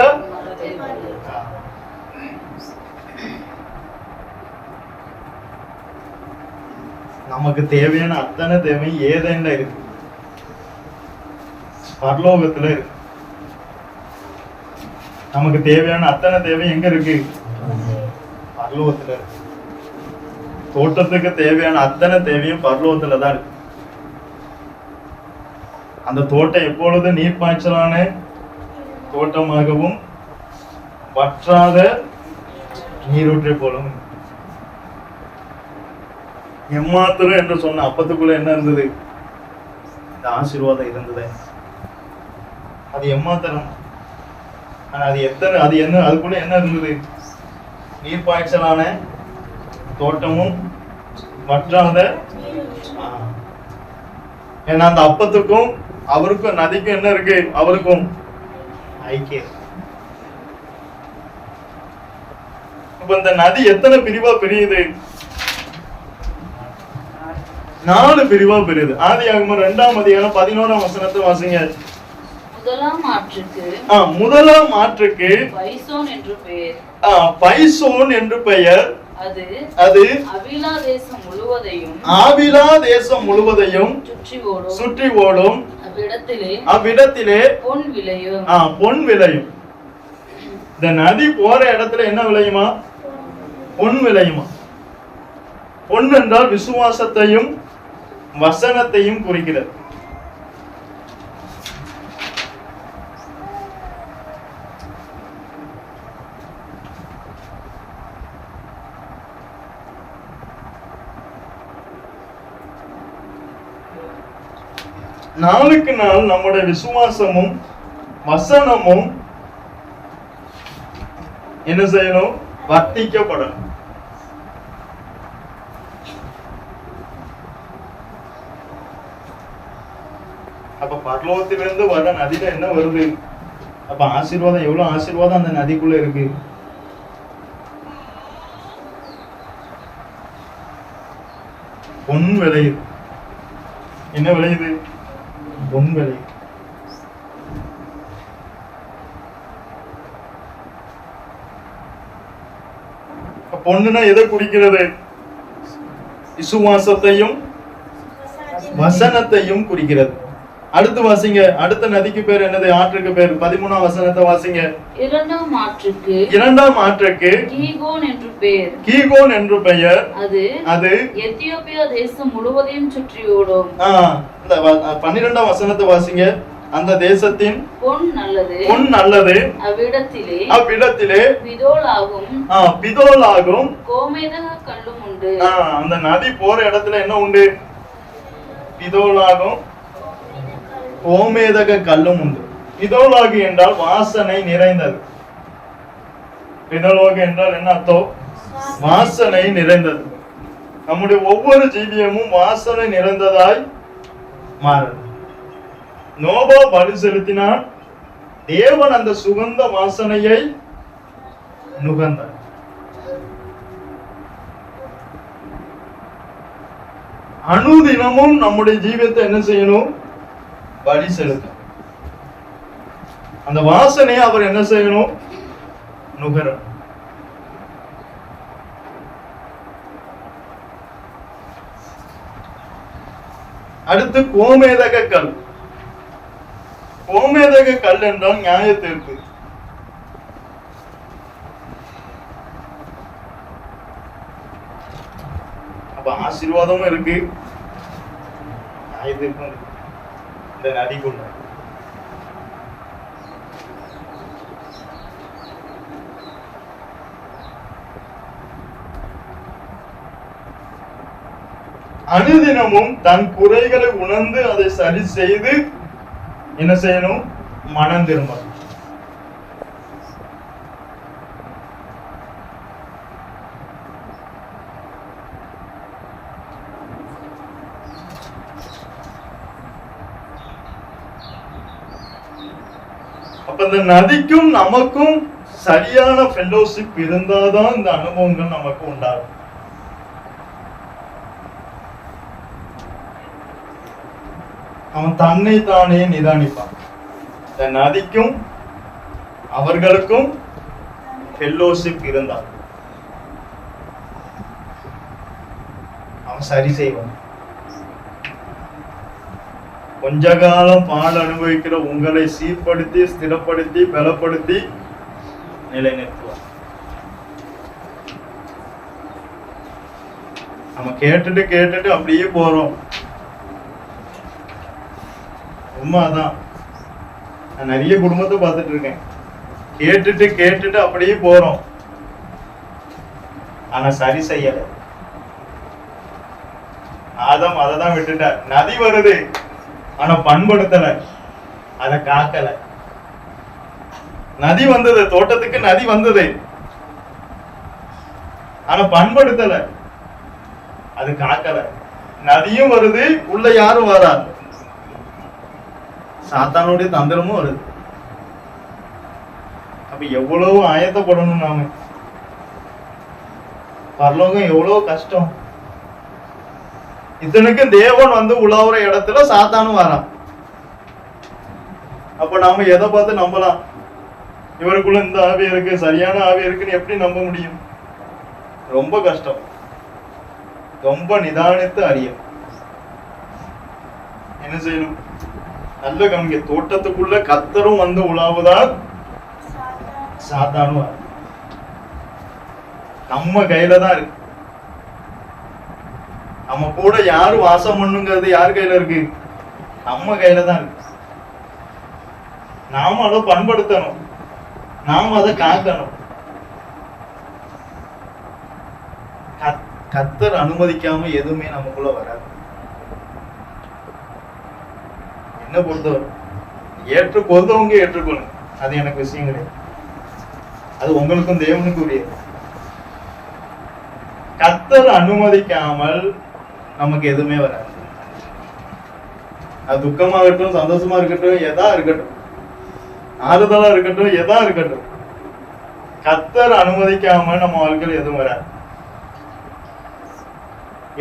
[SPEAKER 2] நமக்கு தேவையான அத்தனை தேவை ஏதேன்ல இருக்கு, பரலோகத்துல இருக்கு. நமக்கு தேவையான அத்தனை தேவை எங்க இருக்கு? பரலோகத்துல இருக்கு. தோட்டத்துக்கு தேவையான அத்தனை தேவையும் பரலோகத்துலதான் இருக்கு. அந்த தோட்டம் எப்பொழுது நீர் பாய்ச்சலான தோட்டமாகவும் வற்றாத நீரூற்றை போலவும். எம்மாத்திரம் என்று சொன்ன அப்பத்துக்குள்ள என்ன இருந்தது? இந்த ஆசீர்வாதம் இருந்தது. அது எம்மாத்திரம். ஆனா அது எத்தனை, அது என்ன, அதுக்குள்ள என்ன இருந்தது? நீர் பாய்ச்சலான தோட்டமும் வற்றாத. ஏன்னா அந்த அப்பத்துக்கும் அவருக்கும் நதிக்கும் என்ன இருக்கு? அவருக்கும் ஐக்கியம். இப்ப இந்த நதி எத்தனை பிரிவா பிரியுது? 4 பிரிவா பிரியுது. ஆதியாகமம் 2ஆம் அதிகாரம் 11ஆம் வசனத்தை வாசிங்க. முதலாம் ஆற்றுக்கு பைசோன் என்று பெயர். அது அவிலா தேசம் முழுவதையும் சுற்றி ஓடும். அவ்விடத்திலே பொன் விளையும். இந்த நதி போற இடத்துல என்ன விளையுமா? பொன் விளையுமா? பொன் என்றால் விசுவாசத்தையும் வசனத்தையும் குறிக்கிறது. நாளுக்கு நாள் நம்முடைய விசுவாசமும் வசனமும் என்ன செய்யணும்? வர்த்திக்கப்படணும். அப்ப பரலோகத்திலிருந்து வர நதியில என்ன வருது? அப்ப ஆசீர்வாதம், எவ்வளவு ஆசீர்வாதம் அந்த நதிக்குள்ள இருக்கு. பொன் விளையுது. என்ன விளையுது? பொன் விளையுது. பொண்ணுனா எதை குறிக்கிறது? விசுவாசத்தையும் வசனத்தையும் குறிக்கிறது. அடுத்து வாசிங்க. அடுத்த நதிக்கு பேர் என்னது? ஆற்றுக்கு பேர். 13ஆம் வசனத்தை வாசிங்க. இரண்டாம் ஆற்றுக்கு
[SPEAKER 3] கீகோன் என்று பெயர்.
[SPEAKER 2] கீகோன் என்று பெயர். அது
[SPEAKER 3] எத்தியோப்பியா தேசம் முழுவதையும் சுற்றி ஓடும்.
[SPEAKER 2] இந்த 12ஆம் வசனத்தை வாசிங்க. அந்த தேசத்தின்
[SPEAKER 3] பொன்
[SPEAKER 2] நல்லது.
[SPEAKER 3] அவ்விடத்திலே
[SPEAKER 2] பிதோலாகும்
[SPEAKER 3] கோமேதக கல்லும் உண்டு.
[SPEAKER 2] அந்த நதி போற இடத்துல என்ன உண்டு? பிதோலாகும் கோமேதக கல்லும் உண்டு. பிதோலாகு என்றால் வாசனை நிறைந்தது. பிதோலாகு என்றால் என்ன அர்த்தம்? வாசனை நிறைந்தது. நம்முடைய ஒவ்வொரு ஜீவியமும் வாசனை நிறைந்ததாய் மாறுது. நோபா பலி செலுத்தினான். தேவன் அந்த சுகந்த வாசனையை நுகர்ந்தார். அனுதினமும் நம்முடைய ஜீவியத்தை என்ன செய்யணும்? பலி செலுத்தணும். அந்த வாசனையை அவர் என்ன செய்யணும்? நுகரணும். அடுத்து கோமேதக கல். கோமேதக கல் என்றால் நியாய தீர்ப்பு. அப்ப ஆசீர்வாதமும் இருக்கு, நியாய தீர்ப்பும் இருக்கு இந்த நதிக்குள்ள. அனுதினமும் தன் குறைகளை உணர்ந்து அதை சரி செய்து என்ன செய்யணும்? மனம் திரும்பணும். அப்ப இந்த நதிக்கும் நமக்கும் சரியான ஃபெல்லோஷிப் இருந்தாதான் இந்த அனுபவங்கள் நமக்கு உண்டாகும். அவன் தன்னை தானே நிதானிப்பான். இந்த நதிக்கும் அவர்களுக்கும் ஃபெல்லோஷிப் இருந்தால் அவன் சரி செய்வான். கொஞ்ச காலம் பால் அனுபவிக்கிற உங்களை சீர்படுத்தி, ஸ்திரப்படுத்தி, பலப்படுத்தி நிலைநிறுத்துவான். நம்ம கேட்டுட்டு அப்படியே போறோம். உண்மைதான். நான் நிறைய குடும்பத்தை பார்த்துட்டு இருக்கேன். கேட்டுட்டு அப்படியே போறோம். ஆனா சரி செய்யல. ஆதம் அதை தான் விட்டுட்டார். நதி வருது, ஆனா பண்படுத்தல, அதை காக்கல. நதி வந்தது, தோட்டத்துக்கு நதி வந்தது, ஆனா பண்படுத்தல, அது காக்கல. நதியும் வருது, உள்ள யாரும் வராது, சாத்தானுடைய தந்திரமும் வருது. அப்ப எவ்வளவு ஆயத்தப்படணும் நாம. பரலோகம் எவ்வளவு கஷ்டம். இத்தனைக்கு தேவன் வந்து உலாவுற இடத்துல சாத்தானும் வரான். அப்ப நாம எதை பார்த்து நம்பலாம்? இவருக்குள்ள இந்த ஆவி இருக்கு, சரியான ஆவி இருக்குன்னு எப்படி நம்ப முடியும்? ரொம்ப கஷ்டம். ரொம்ப நிதானித்து அறிய என்ன செய்யணும்? நல்ல கவனிக்க. தோட்டத்துக்குள்ள கர்த்தரும் வந்து உலாவுதான், சாத்தானும் நம்ம கையில தான் இருக்கு. நம்ம கூட யாரு வாசம் பண்ணுங்கிறது யார் கையில இருக்கு? நம்ம கையில தான் இருக்கு. நாம அதை பண்படுத்தணும், நாம அதை காக்கணும். கர்த்தர் அனுமதிக்காம எதுவுமே நமக்குள்ள வராது. என்ன பொறுத்தவரை ஏற்றுக்கொள்றவங்க ஏற்றுக்கொள்ளுங்க, அது எனக்கு விஷயம் கிடையாது. அது உங்களுக்கும் தேவனுக்கும் உரியது. கர்த்தர் அனுமதிக்காமல் நமக்கு எதுவுமே வராது. அது துக்கமா இருக்கட்டும், சந்தோஷமா இருக்கட்டும், எதா இருக்கட்டும், ஆறுதலா இருக்கட்டும், எதா இருக்கட்டும், கர்த்தர் அனுமதிக்காம நம்ம வாழ்க்கையில் எதுவும் வராது.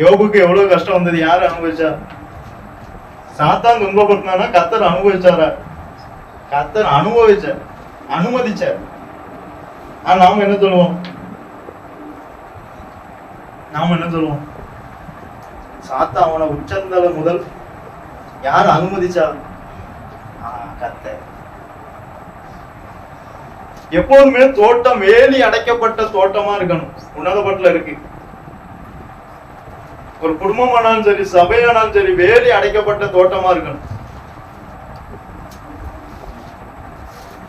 [SPEAKER 2] யோபுக்கு எவ்வளவு கஷ்டம் வந்தது? யாரு அனுபவிச்சா? சாத்தான் துன்பப்படுத்தினா கர்த்தர் அனுபவிச்சாரா? கர்த்தர் அனுமதிச்சார். ஆனா நாம என்ன சொல்லுவோம்? நாம என்ன சொல்லுவோம்? சாத்தா அவனை உச்சந்தல முதல் யார் அனுமதிச்சா? கர்த்தர். எப்போதுமே தோட்டம் வேலி அடைக்கப்பட்ட தோட்டமா இருக்கணும். உன்னதப்பட்டுல இருக்கு. ஒரு குடும்பமானாலும் சரி, சபையானாலும் சரி, வேலி அடைக்கப்பட்ட தோட்டமா இருக்கணும்.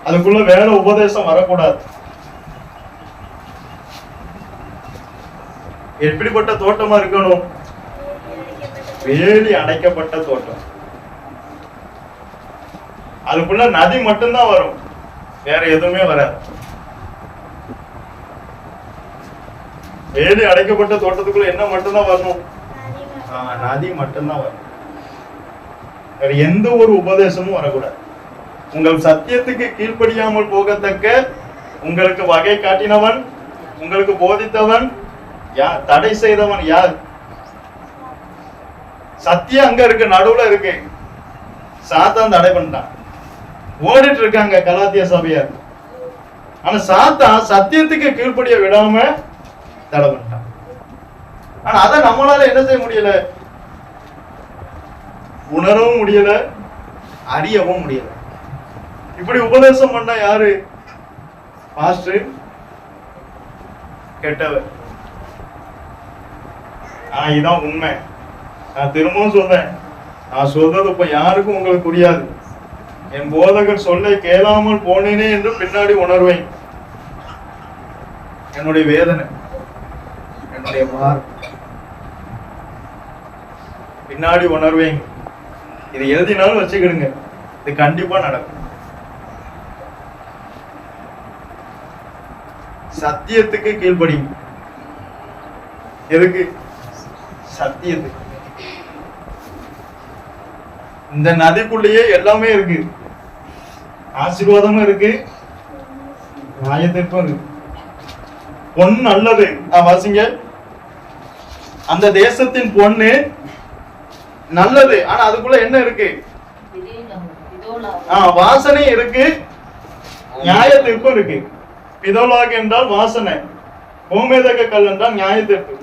[SPEAKER 2] அதுக்குள்ள வேற உபதேசம் வரக்கூடாது. எப்படிப்பட்ட தோட்டமா இருக்கணும்? வேலி அடைக்கப்பட்ட தோட்டம். அதுக்குள்ள நதி மட்டும்தான் வரும், வேற எதுவுமே வராது. வேலி அடைக்கப்பட்ட தோட்டத்துக்குள்ள என்ன மட்டும்தான் வரணும்? நதி மட்டும்தான் வரும். வேற எந்த ஒரு உபதேசமும் வரக்கூடாது. உங்கள் சத்தியத்துக்கு கீழ்ப்படியாமல் போகத்தக்க உங்களுக்கு வகை காட்டினவன், உங்களுக்கு போதித்தவன் யார்? தடை செய்தவன் யார்? சத்தியம் அங்க இருக்கு, நடுவுல இருக்கு. சாத்தான் தடை பண்ணிட்டான். ஓடிட்டு இருக்காங்க கலாத்திய சபையார். ஆனா சாத்தான் சத்தியத்துக்கு கீழ்ப்படிய விடாம தடை பண்ணிட்டான். ஆனா அதை நம்மளால என்ன செய்ய முடியல? உணரவும் முடியல, அறியவும் முடியல. இப்படி உபதேசம் பண்ண யாரு? பாஸ்டர் கெட்டவர். இதான் உண்மை. நான் திரும்பவும் சொல்றேன், நான் சொல்றது இப்ப யாருக்கும் உங்களுக்கு புரியாது. என் போதகர் சொல்ல கேளாமல் போனேனே என்று பின்னாடி உணர்வேன். என்னுடைய வேதனை, என்னுடைய பின்னாடி உணர்வேன். இது எழுதினாலும் வச்சுக்கிடுங்க, இது கண்டிப்பா நடக்கும். சத்தியத்துக்கு கீழ்ப்படிங்க. எதுக்கு? சத்தியத்துக்கு. இந்த நதிக்குள்ளேயே எல்லாமே இருக்கு. ஆசீர்வாதமும் இருக்கு, நியாயத்திற்கும் இருக்கு. பொன் நல்லது. வாசிங்க. அந்த தேசத்தின் பொண்ணு நல்லது. ஆனா அதுக்குள்ள என்ன இருக்கு? வாசனை இருக்கு, நியாயத்திற்கும் இருக்கு. பிதோலாக் என்றால் வாசனை, கோமேதக கல் என்றால் நியாயத்திற்கு.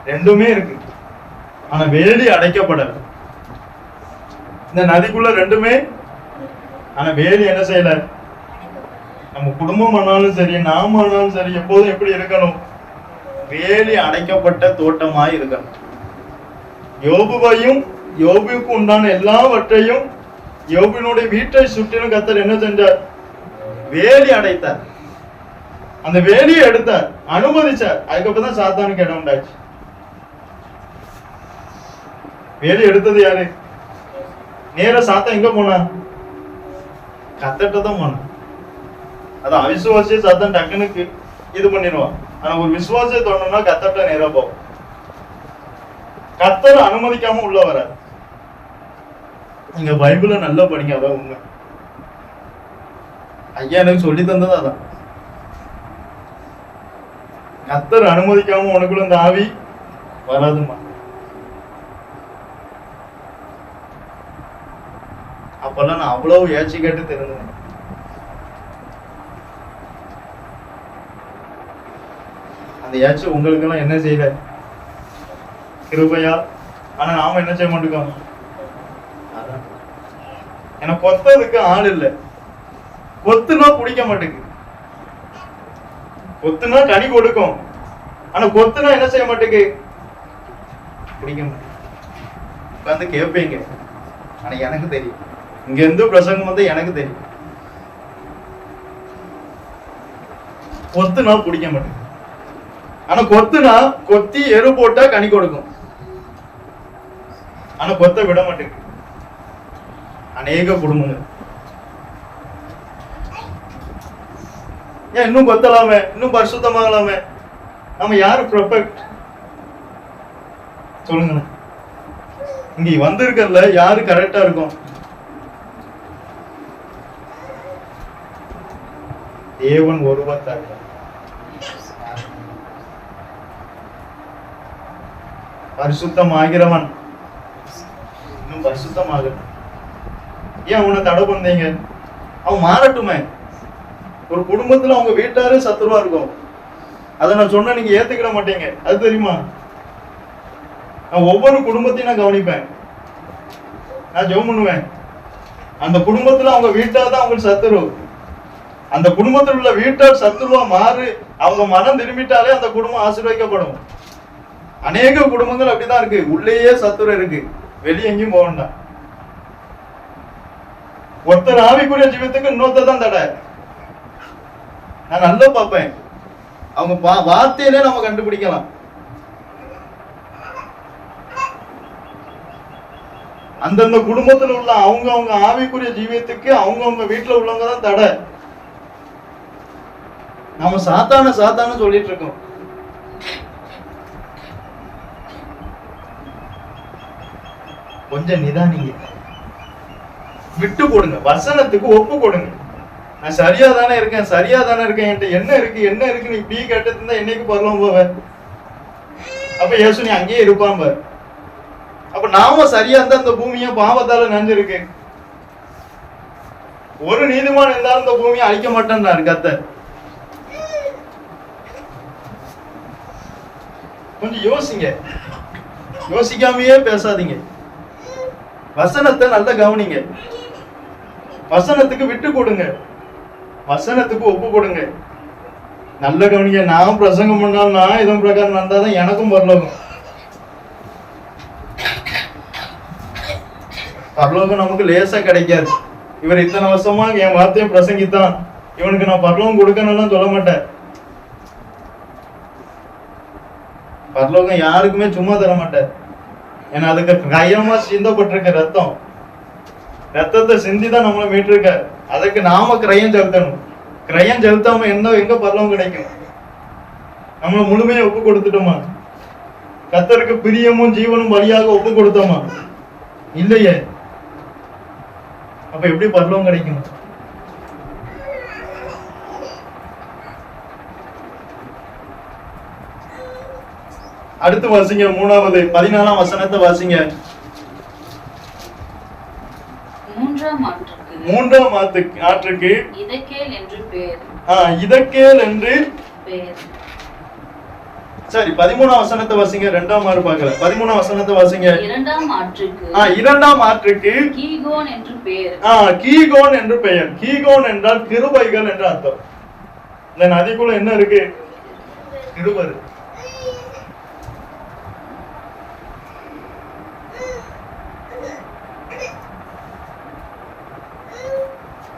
[SPEAKER 2] ரெண்டுமே இருக்கு. ஆனா வேலி அடைக்கப்படல. இந்த நதிக்குள்ள ரெண்டுமே. ஆனா வேலி என்ன செய்யல? நம்ம குடும்பம் ஆனாலும் சரி, நாம ஆனாலும் சரி, எப்போதும் எப்படி இருக்கணும்? வேலி அடைக்கப்பட்ட தோட்டமாய் இருக்கணும். யோபுவையும் யோபுக்கு உண்டான எல்லாவற்றையும் யோபினுடைய வீட்டை சுற்றிலும் கர்த்தர் என்ன செஞ்சார்? வேலி அடைத்தார். அந்த வேலியை எடுத்தார், அனுமதிச்சார். அதுக்கப்புறம் தான் சாத்தானுக்கு இடம் உண்டாச்சு. வேலி எடுத்தது யாரு? நேர சாத்தா எங்க போனா? கர்த்தர்ட்ட தான் போனான். அதான் அவிசுவாசிய சாத்தான் டக்குனுக்கு இது பண்ணிடுவான். ஆனா ஒரு விசுவாசியை தொடணும்னா கர்த்தர்ட்ட நேரா போகும். கர்த்தர் அனுமதிக்காம உள்ள வர. நீங்க பைபிள நல்லா படிங்க, அதான் உண்மை. ஐயா எனக்கு சொல்லி தந்தது அதான். கர்த்தர் அனுமதிக்காம உனக்குள்ள இந்த ஆவி வராதுமா. அப்பெல்லாம் நான் அவ்வளவு ஏச்சி கேட்டு தெரிஞ்சேன். அந்த ஏச்சி உங்களுக்கு எல்லாம் என்ன செய்யல? கிருபையா. ஆனா நாம என்ன செய்ய மாட்டோம்? எனக்கு கொத்ததுக்கு ஆள் இல்லை. கொத்துனா பிடிக்க மாட்டேங்குது. கொத்துனா கனி கொடுக்கும். ஆனா கொத்துனா என்ன செய்ய மாட்டேங்குது? பிடிக்க மாட்டேங்குது. உட்காந்து கேட்பீங்க. ஆனா எனக்கு தெரியும், இங்க இருந்து பிரசங்கம் வந்து எனக்கு தெரியும். கொத்துனா பிடிக்க மாட்டேங்குது. ஆனா கொத்துனா கொத்தி எரு போட்டா கனி கொடுக்கும். ஆனா கொத்த விட மாட்டேங்குது அநேக குடும்பங்கள். ஏன் இன்னும் கொத்தலாமே, இன்னும் பரிசுத்தமாகலாமே? நம்ம யாரு பெர்ஃபெக்ட் சொல்லுங்க. இங்க வந்திருக்கல யாரு கரெக்டா இருக்கும்? தேவன் ஒருவர் தான். பரிசுத்தம் ஆகிறவன் இன்னும் பரிசுத்தமாக. ஏன் அவனை தடை பண்ணீங்க? அவன் மாறட்டுமே. ஒரு குடும்பத்துல அவங்க வீட்டாரு சத்துருவா இருக்கும், அதை நான் சொன்னா நீங்க ஏத்துக்கிட மாட்டீங்க, அது தெரியுமா? நான் ஒவ்வொரு குடும்பத்தையும் நான் கவனிப்பேன், நான் ஜெபம் பண்ணுவேன். அந்த குடும்பத்துல அவங்க வீட்டார் தான் அவங்களுக்கு சத்துரு. அந்த குடும்பத்தில் உள்ள வீட்டார் சத்துருவா மாறு அவங்க மனம் திரும்பிட்டாலே அந்த குடும்பம் ஆசீர்வதிக்கப்படும். அநேக குடும்பங்கள் அப்படிதான் இருக்கு, உள்ளேயே சத்துரு இருக்கு, வெளியே எங்கேயும் போக வேண்டாம். ஒருத்தர் ஆவிக்குரிய ஜீவத்துக்கு இன்னொருத்தர் தான் தடை. நான் நல்லா பார்ப்பேன், அவங்க வார்த்தையிலே நம்ம கண்டுபிடிக்கலாம். அந்தந்த குடும்பத்தில் உள்ள அவங்க ஆவிக்குரிய ஜீவியத்துக்கு அவங்க வீட்டுல உள்ளவங்க தான் தடை. நாம சாத்தான சொல்லிட்டு இருக்கோம். கொஞ்சம் நிதானிங்க, விட்டு போடுங்க, வசனத்துக்கு ஒப்பு கொடுங்க. நான் சரியா தானே இருக்கேன், என்கிட்ட என்ன இருக்கு நீ இப்படி கேட்டு இருந்தா என்னைக்கு பரலோகம் போவேன்? அப்ப இயேசு நீ அங்கேயே இருப்பான் பார். அப்ப நாம சரியா இருந்தா இந்த பூமியை பாவத்தால நஞ்சிருக்கு. ஒரு நீதிமான் இருந்தாலும் இந்த பூமியை அழிக்க மாட்டேன்னாரு கர்த்தர். கொஞ்சம் யோசிங்க, யோசிக்காமையே பேசாதீங்க. வசனத்தை நல்லா கவனிங்க, வசனத்துக்கு விட்டு கொடுங்க, வசனத்துக்கு ஒப்பு கொடுங்க. நல்ல கவனிங்க. நான் பிரசங்கம் பண்ணாலும் நான் இதன் பிரகாரம் நடந்தாதான் எனக்கும் பரலோகம். பரலோகம் நமக்கு லேசா கிடைக்காது. இவர் இத்தனை வருஷமா என் வார்த்தையை பிரசங்கித்தான், இவனுக்கு நான் பரலோகம் கொடுக்கணும்லாம் சொல்ல மாட்டேன். பரலோகம் யாருக்குமே சும்மா தர மாட்டேன். ஏன்னா அதுக்கு கயமா சிந்தப்பட்டிருக்க ரத்தத்தை சிந்திதான் நம்மளை மீட்டிருக்க. அதுக்கு நாம கிரயம் செலுத்தணும். கிரயம் செலுத்தாம எங்க பரலோகம் கிடைக்கும்? நம்மள முழுமையா ஒப்பு கொடுத்துட்டோமா? கர்த்தருக்கு பிரியமும் ஜீவனும் வழியாக ஒப்பு கொடுத்தோமா? இல்லையே. அப்ப எப்படி பரலோகம் கிடைக்கும்? அடுத்து வாசிங்க, 14ஆம் வசனத்தை வாசிங்க. மூன்றாம் ஆற்றுக்கு
[SPEAKER 3] இதக்கேல் என்று பேர்.
[SPEAKER 2] இதக்கேல் என்று பேர். சரி, 13ஆம் வசனத்தை வாசிங்க. இரண்டாம் ஆறு பார்க்கல. 13ஆம் வசனத்தை வாசிங்க. இரண்டாம் ஆற்றுக்கு
[SPEAKER 3] கீகோன் என்று பெயர்.
[SPEAKER 2] கீகோன் என்று பெயர். கீகோன் என்றால் கிருபைகள் என்று அர்த்தம். இந்த நதிக்குள்ள என்ன இருக்கு? கிருபை.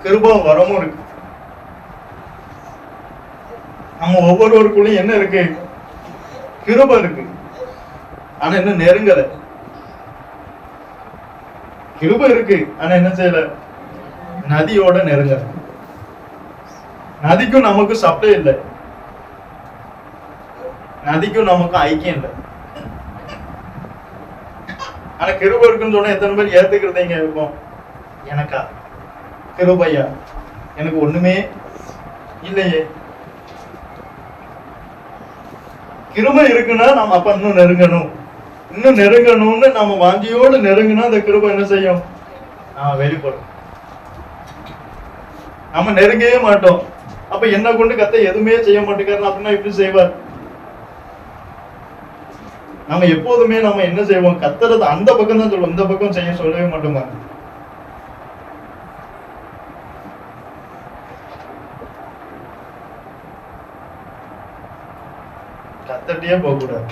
[SPEAKER 2] கிருபா வரமும் இருக்கு. நம்ம ஒவ்வொருவருக்குள்ளயும் என்ன இருக்கு? கிருபை இருக்கு. ஆனா என்ன நெருங்கல. கிருபை இருக்கு, ஆனா என்ன செய்யல? நதியோட நெருங்கல. நதிக்கும் நமக்கு சப்ளை இல்லை, நதிக்கும் நமக்கு ஐக்கியம் இல்லை. ஆனா கிருபை இருக்குன்னு சொன்னா எத்தனை பேர் ஏத்துக்கிறதீங்க? இருக்கும் எனக்கா கிருபையா? எனக்கு ஒண்ணுமே இல்லையே. கிருபை இருக்குன்னா நம்ம அப்ப இன்னும் நெருங்கணும்னு நம்ம வாஞ்சியோடு நெருங்கினா அந்த கிருபை என்ன செய்யும்? வெளிப்படும். நம்ம நெருங்கவே மாட்டோம். அப்ப என்ன கொண்டு கர்த்தர் எதுவுமே செய்ய மாட்டேங்கிறார் அப்படின்னா எப்படி செய்வார்? நம்ம எப்போதுமே நம்ம என்ன செய்வோம்? கர்த்தர் அந்த பக்கம் தான் சொல்லுவோம், இந்த பக்கம் செய்ய சொல்லவே மாட்டோமா? கத்தட்டியே போக கூடாது,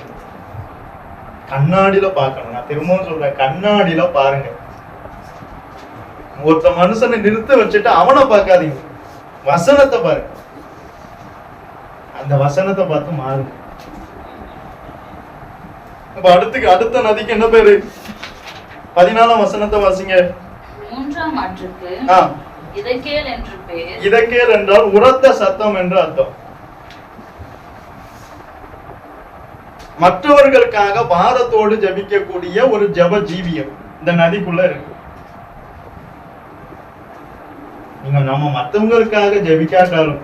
[SPEAKER 2] கண்ணாடியில பார்க்கணும். நான் திரும்பவும் சொல்றேன், கண்ணாடியில பாருங்க. ஒருத்த மனுஷனை நிறுத்த வச்சுட்டு அவனை பார்க்காதீங்க, வசனத்தை பாருங்க. அந்த வசனத்தை பார்த்து மாறுங்க. இப்ப அடுத்த நதிக்கு என்ன பேரு? 14ஆம் வசனத்தை வாசிங்க.
[SPEAKER 3] மூன்றாம் ஆற்றுக்கு இதக்கேல் என்று பெயர்.
[SPEAKER 2] இதக்கேல் என்றால் உரத்த சத்தம் என்று அர்த்தம். மற்றவர்களுக்காக பாரத்தோடு ஜபிக்கக்கூடிய ஒரு ஜப ஜீவியம் இந்த நதிக்குள்ள இருக்கு. நீங்க நம்ம மற்றவங்களுக்காக ஜபிக்காட்டாலும்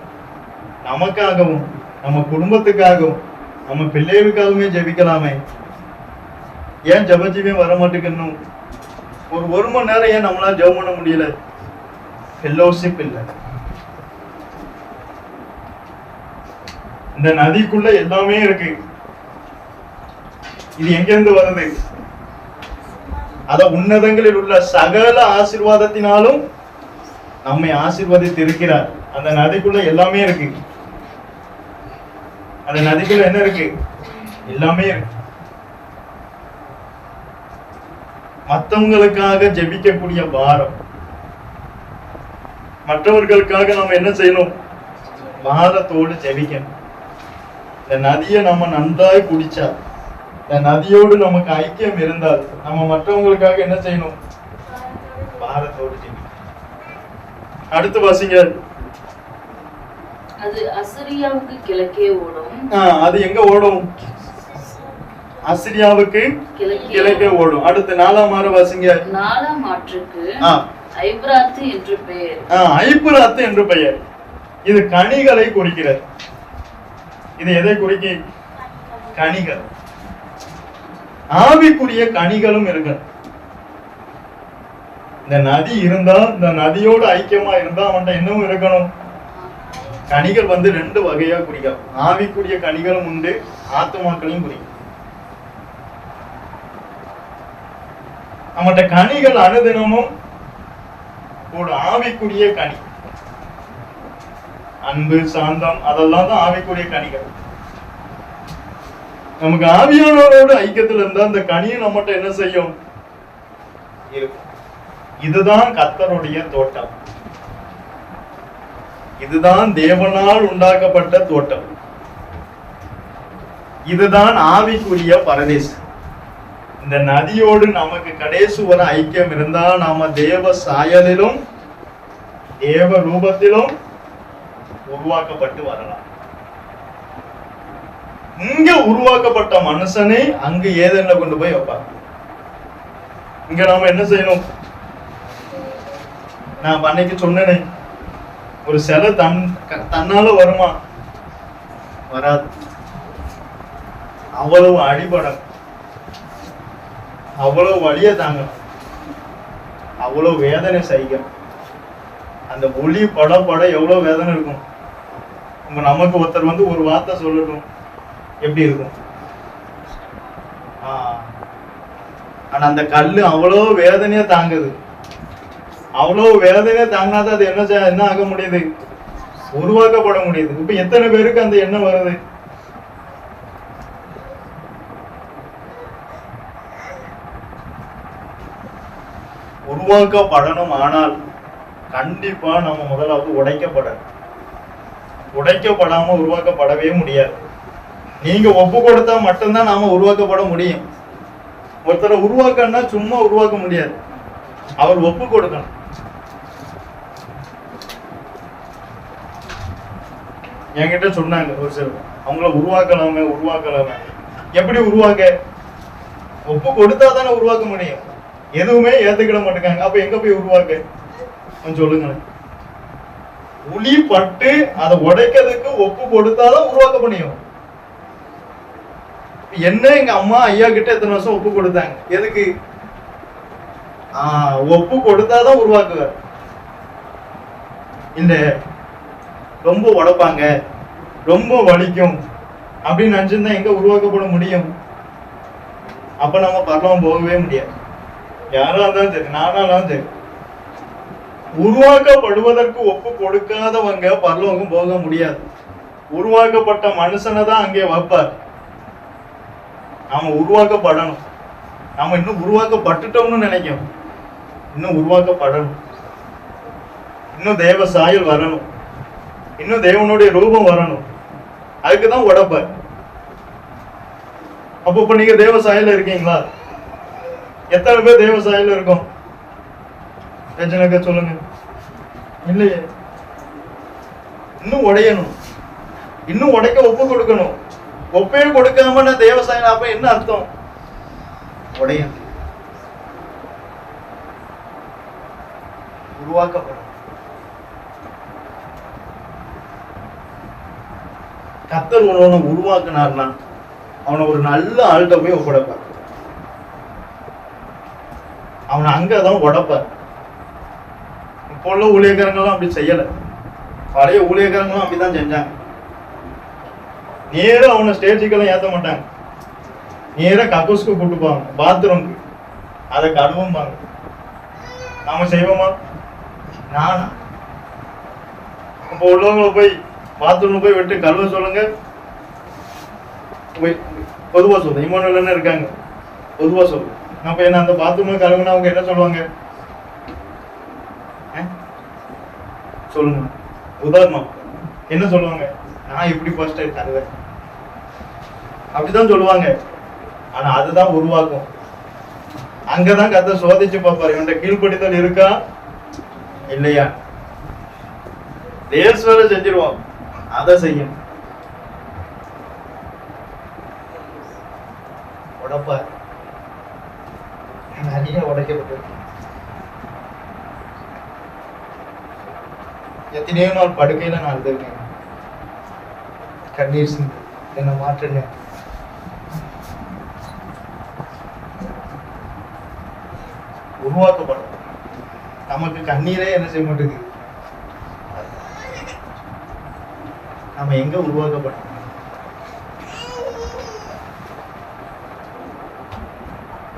[SPEAKER 2] நமக்காகவும் நம்ம குடும்பத்துக்காகவும் நம்ம பிள்ளைகளுக்காகவுமே ஜபிக்கலாமே. ஏன் ஜப ஜீவியம் வர மாட்டேங்கணும்? ஒரு மணி நேரம் ஏன் நம்மளால ஜெபம் பண்ண முடியல? ஃபெல்லோஷிப் இல்லை. இந்த நதிக்குள்ள எல்லாமே இருக்கு. இது எங்க இருந்து வருது? அத உன்னதங்களில் உள்ள சகல ஆசீர்வாதத்தினாலும் நம்மை ஆசீர்வதித்து இருக்கிறார். அந்த நதிக்குள்ள எல்லாமே இருக்கு. அந்த நதிக்குள்ள என்ன இருக்கு? எல்லாமே இருக்கு. மற்றவங்களுக்காக ஜெபிக்கக்கூடிய பாரம், மற்றவர்களுக்காக நம்ம என்ன செய்யணும்? பாரத்தோடு ஜெபிக்கணும். இந்த நதியை நம்ம நன்றாய் குடிச்சா, இந்த நதியோடு நமக்கு ஐக்கியம் இருந்தால் நம்ம மற்றவங்களுக்காக என்ன செய்யணும்? பாரத்தோடு ஜெபிக்கணும். அடுத்து வாசிங்க.
[SPEAKER 3] அது அசிரியாவுக்கு கிழக்கே ஓடும்.
[SPEAKER 2] அது எங்க ஓடும்? அசிரியாவுக்கு கிழக்கே ஓடும். அடுத்து 4ஆம் ஆறு வாசிங்க.
[SPEAKER 3] 4ஆம் ஆற்றுக்கு ஐபிராத்து என்று பெயர்.
[SPEAKER 2] ஐபிராத்து என்று பெயர். இது கனிகளை குறிக்கிறது. இது எதை குறிக்க? கனிகள். ஆவிக்குரிய கனிகளும் இருக்கு. இந்த நதி இருந்தா, இந்த நதியோடு ஐக்கியமா இருந்தா அவன்கிட்ட என்னவும் இருக்கணும்? கனிகள் வந்து 2 வகையா குறிக்கும். ஆவிக்குரிய கனிகளும் உண்டு, ஆத்துமாக்களையும் குறிக்கும். நம்மகிட்ட கனிகள் அனுதினமும் ஒரு ஆவிக்குரிய கனி, அன்பு, சாந்தம், அதெல்லாம் தான் ஆவிக்குரிய கனிகள். நமக்கு ஆவியானவரோட ஐக்கியத்தில் இருந்தா அந்த கனியை நம்மகிட்ட என்ன செய்யும்? இருக்கும். இதுதான் கர்த்தருடைய தோட்டம். இதுதான் தேவனால் உண்டாக்கப்பட்ட தோட்டம். இதுதான் ஆவிக்குரிய பரதேசம். இந்த நதியோடு நமக்கு கடைசி வர ஐக்கியம் இருந்தா நாம தேவ சாயலிலும் தேவ ரூபத்திலும் உருவாக்கப்பட்டு வரலாம். இங்க உருவாக்கப்பட்ட மனுஷனை அங்கு ஏதென்ன கொண்டு போய் வைப்பாங்க. இங்க நாம என்ன செய்யணும்? நான் அன்னைக்கு சொன்னேனே, ஒரு சிலை தன்னால வருமா? வராது. அவ்வளவு அடிபடம், அவ்வளவு வலிய தாங்க, அவ்வளவு வேதனை சகிக்கும். அந்த ஒளி பட எவ்வளவு வேதனை இருக்கும். நமக்கு ஒருத்தர் வந்து ஒரு வார்த்தை சொல்லட்டும், எப்படி இருக்கும்? ஆனா அந்த கல்லு அவ்வளவு வேதனையா தாங்குது. அவ்வளவு வேதனையா தாங்கினாதான் அது என்ன ஆக முடியுது? உருவாக்கப்பட முடியுது. இப்ப எத்தனை பேருக்கு அந்த எண்ணம் வருது? உருவாக்கப்படணும். ஆனால் கண்டிப்பா நம்ம முதலாவது உடைக்கப்படாம உருவாக்கப்படவே முடியாது. நீங்க ஒப்பு கொடுத்தா மட்டும்தான் நாம உருவாக்கப்பட முடியும். ஒருத்தரை உருவாக்கணும்னா சும்மா உருவாக்க முடியாது. அவர் ஒப்பு கொடுக்கணும். என்கிட்ட சொன்னாங்க ஒரு சிலர், அவங்கள உருவாக்கலாமே. எப்படி உருவாக்க? ஒப்பு கொடுத்தா தானே உருவாக்க முடியும். எதுவுமே ஏத்துக்கிட மாட்டேங்காங்க. அப்ப எங்க போய் உருவாக்க? கொஞ்சம் சொல்லுங்களேன். உளி பட்டு அதை உடைக்கிறதுக்கு ஒப்பு கொடுத்தாதான் உருவாக்க முடியும். என்ன எங்க அம்மா ஐயா கிட்ட எத்தனை வருஷம் ஒப்பு கொடுத்தாங்க? எதுக்கு? ஒப்பு கொடுத்தாதான் உருவாக்குவார். இல்ல ரொம்ப உடைப்பாங்க, ரொம்ப வலிக்கும் அப்படின்னு நினைச்சிருந்தா எங்க உருவாக்கப்பட முடியும்? அப்ப நம்ம பரலோகம் போகவே முடியாது. யாரா இருந்தாலும் சரி, நானா இருந்தாலும் சரி, உருவாக்கப்படுவதற்கு ஒப்பு கொடுக்காதவங்க பரலோகம் போக முடியாது. உருவாக்கப்பட்ட மனுஷனை தான் அங்கே வைப்பார். நாம உருவாக்கப்படணும். நாம இன்னும் உருவாக்கப்பட்டுட்டோம்னு நினைக்கணும். இன்னும் உருவாக்கப்படணும். இன்னும் தேவ சாயல் வரணும். இன்னும் தேவனுடைய ரூபம் வரணும். அதுக்குதான் உடைப்பார். அப்ப இப்ப நீங்க தேவ சாயல இருக்கீங்களா? எத்தனை பேர் தேவ சாயல இருக்கும்? சொல்லுங்க. இல்லையே. இன்னும் உடையணும். இன்னும் உடைக்க ஒப்பு கொடுக்கணும். ஒப்பே கொடுக்காம நான் தேவ சாயல, அப்ப என்ன அர்த்தம்? உடையணும். உருவாக்கப்படும். கர்த்தர் ஒருவனை உருவாக்குனார்னா அவனை ஒரு நல்ல ஆள்கிட்ட போய் ஒப்படைப்பார். அவனை அங்கதான் உடைப்பார். இப்போ உள்ள ஊழியக்காரங்களும் அப்படி செய்யல. பழைய ஊழியக்காரங்களும் அப்படிதான் செஞ்சாங்க. நேரா அவனை ஸ்டேஜுக்கெல்லாம் ஏத்த மாட்டாங்க, நேரா கக்கூஸ்க்கு கூட்டு போவாங்க, பாத்ரூம்க்கு, அதை கழுவும்பாங்க. நாம செய்வோமா? நானா? அப்போ உள்ளவங்களை போய் பாத்ரூம்ல போய் விட்டு கழுவ சொல்லுங்க. பொதுவா சொல்லுங்க, இமோனல் இருக்காங்க, பொதுவா சொல்லுங்க. அப்ப என்ன அந்த பாத்ரூம்ல கழுவுனா அவங்க என்ன சொல்லுவாங்க சொல்லுங்க? உதாரணம் என்ன சொல்லுவாங்க? நான் இப்படி ஃபர்ஸ்ட் டைம் தருவேன் அப்படிதான் சொல்லுவாங்க. ஆனா அதுதான் உருவாக்கும். அங்கதான் கர்த்தர் சோதிச்சு பார்ப்பாரு, இவன் கீழ்ப்படிதல் இருக்கா இல்லையா. தேஸ்வர செஞ்சிருவான், அதை செய்யும். உடப்பா நிறைய உடைக்கப்பட்டு எத்தனையோ நாள் படுக்கையில நான் அழுதுருக்கேன், கண்ணீர் சிந்து என்ன மாற்றுங்க. உருவாக்கப்படும். நமக்கு கண்ணீரே என்ன செய்ய மாட்டேங்குது. நம்ம எங்க உருவாக்கப்படும்?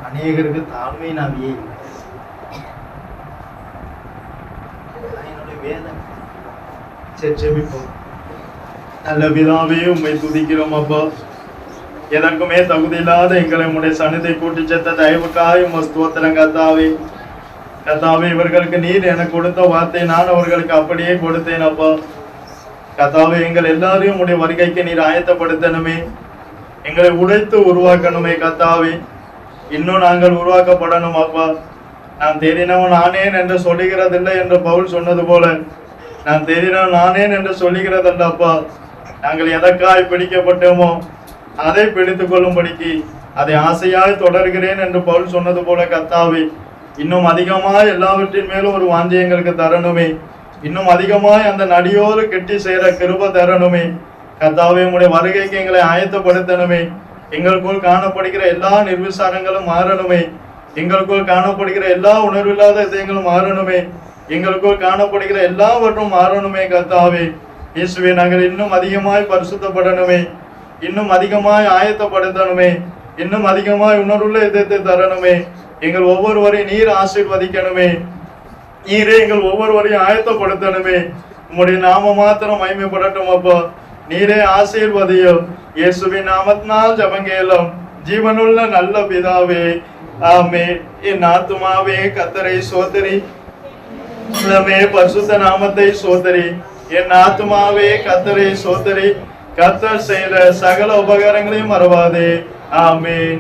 [SPEAKER 2] அநேகருக்கு தாழ்மை நாவியே இல்லை. என்னுடைய வேதனை. சரி, ஜெபிப்போம். நல்ல பிதாவே, உம்மை துதிக்கிறோம் அப்பா. எதற்குமே தகுதி இல்லாத எங்களை உம்முடைய சன்னிதை கூட்டி சேர்த்த தயவுக்காய் உம்மை ஸ்தோத்திரம் கர்த்தாவே. கர்த்தாவே, இவர்களுக்கு நீர் எனக்கு கொடுத்த வார்த்தை நான் அவர்களுக்கு அப்படியே கொடுத்தேன் அப்பா. கர்த்தாவே, எங்கள் எல்லாரையும் உம்முடைய வருகைக்கு நீர் ஆயத்தப்படுத்தணுமே, எங்களை உடைத்து உருவாக்கணுமே கர்த்தாவே. இன்னும் நாங்கள் உருவாக்கப்படணும் அப்பா. நான் தேறினவன் நானேன் என்று சொல்லுகிறதில்லை என்று பவுல் சொன்னது போல, நான் தேறினவன் நானேன் என்று சொல்லுகிறதல்ல அப்பா. நாங்கள் எதற்காய் பிடிக்கப்பட்டோமோ அதை பிடித்துக் கொள்ளும்படிக்கு அதை ஆசையாய் தொடர்கிறேன் என்று பவுல் சொன்னது போல கர்த்தாவே, இன்னும் அதிகமாய் எல்லாவற்றின் மேலும் ஒரு வாஞ்சை எங்களுக்கு தரணுமே. இன்னும் அதிகமாய் அந்த நடியோடு கெட்டி சேர கிருபை தரணுமே கர்த்தாவே. உம்முடைய வருகைக்கு எங்களை ஆயத்தப்படுத்தணுமே. எங்களுக்குள் காணப்படுகிற எல்லா நிர்விசாரங்களும் மாறணுமே. எங்களுக்குள் காணப்படுகிற எல்லா உணர்வில்லாத இதயங்களும் மாறணுமே. எங்களுக்குள் காணப்படுகிற எல்லாவற்றும் மாறணுமே கர்த்தாவே. இயேசுவே, நாங்கள் இன்னும் அதிகமாய் பரிசுத்தப்படணுமே, இன்னும் அதிகமாய் ஆயத்தப்படுத்தணுமே, இன்னும் அதிகமாய் உணர்வுள்ள இதயத்தை தரணுமே. எங்கள் ஒவ்வொருவரையும் நீர் ஆசீர்வதிக்கணுமே. நீரே எங்கள் ஒவ்வொருவரையும் ஆயத்தப்படுத்தணுமே. உம்முடைய நாம மாத்திரம் மகிமைப்படட்டும் அப்பா. நீரே ஆசீர்வதியும். இயேசுவின் நாமத்தினால் ஜெபங்கேலும் ஜீவனுள்ள நல்ல பிதாவே, ஆமென். என் ஆத்துமாவே கர்த்தரை சோதரி, பரிசுத்த நாமத்தை சோதரி. என் ஆத்துமாவே கர்த்தரை சோதரி, கர்த்தர் செய்த சகல உபகாரங்களையும் மறவாதே. ஆமென்.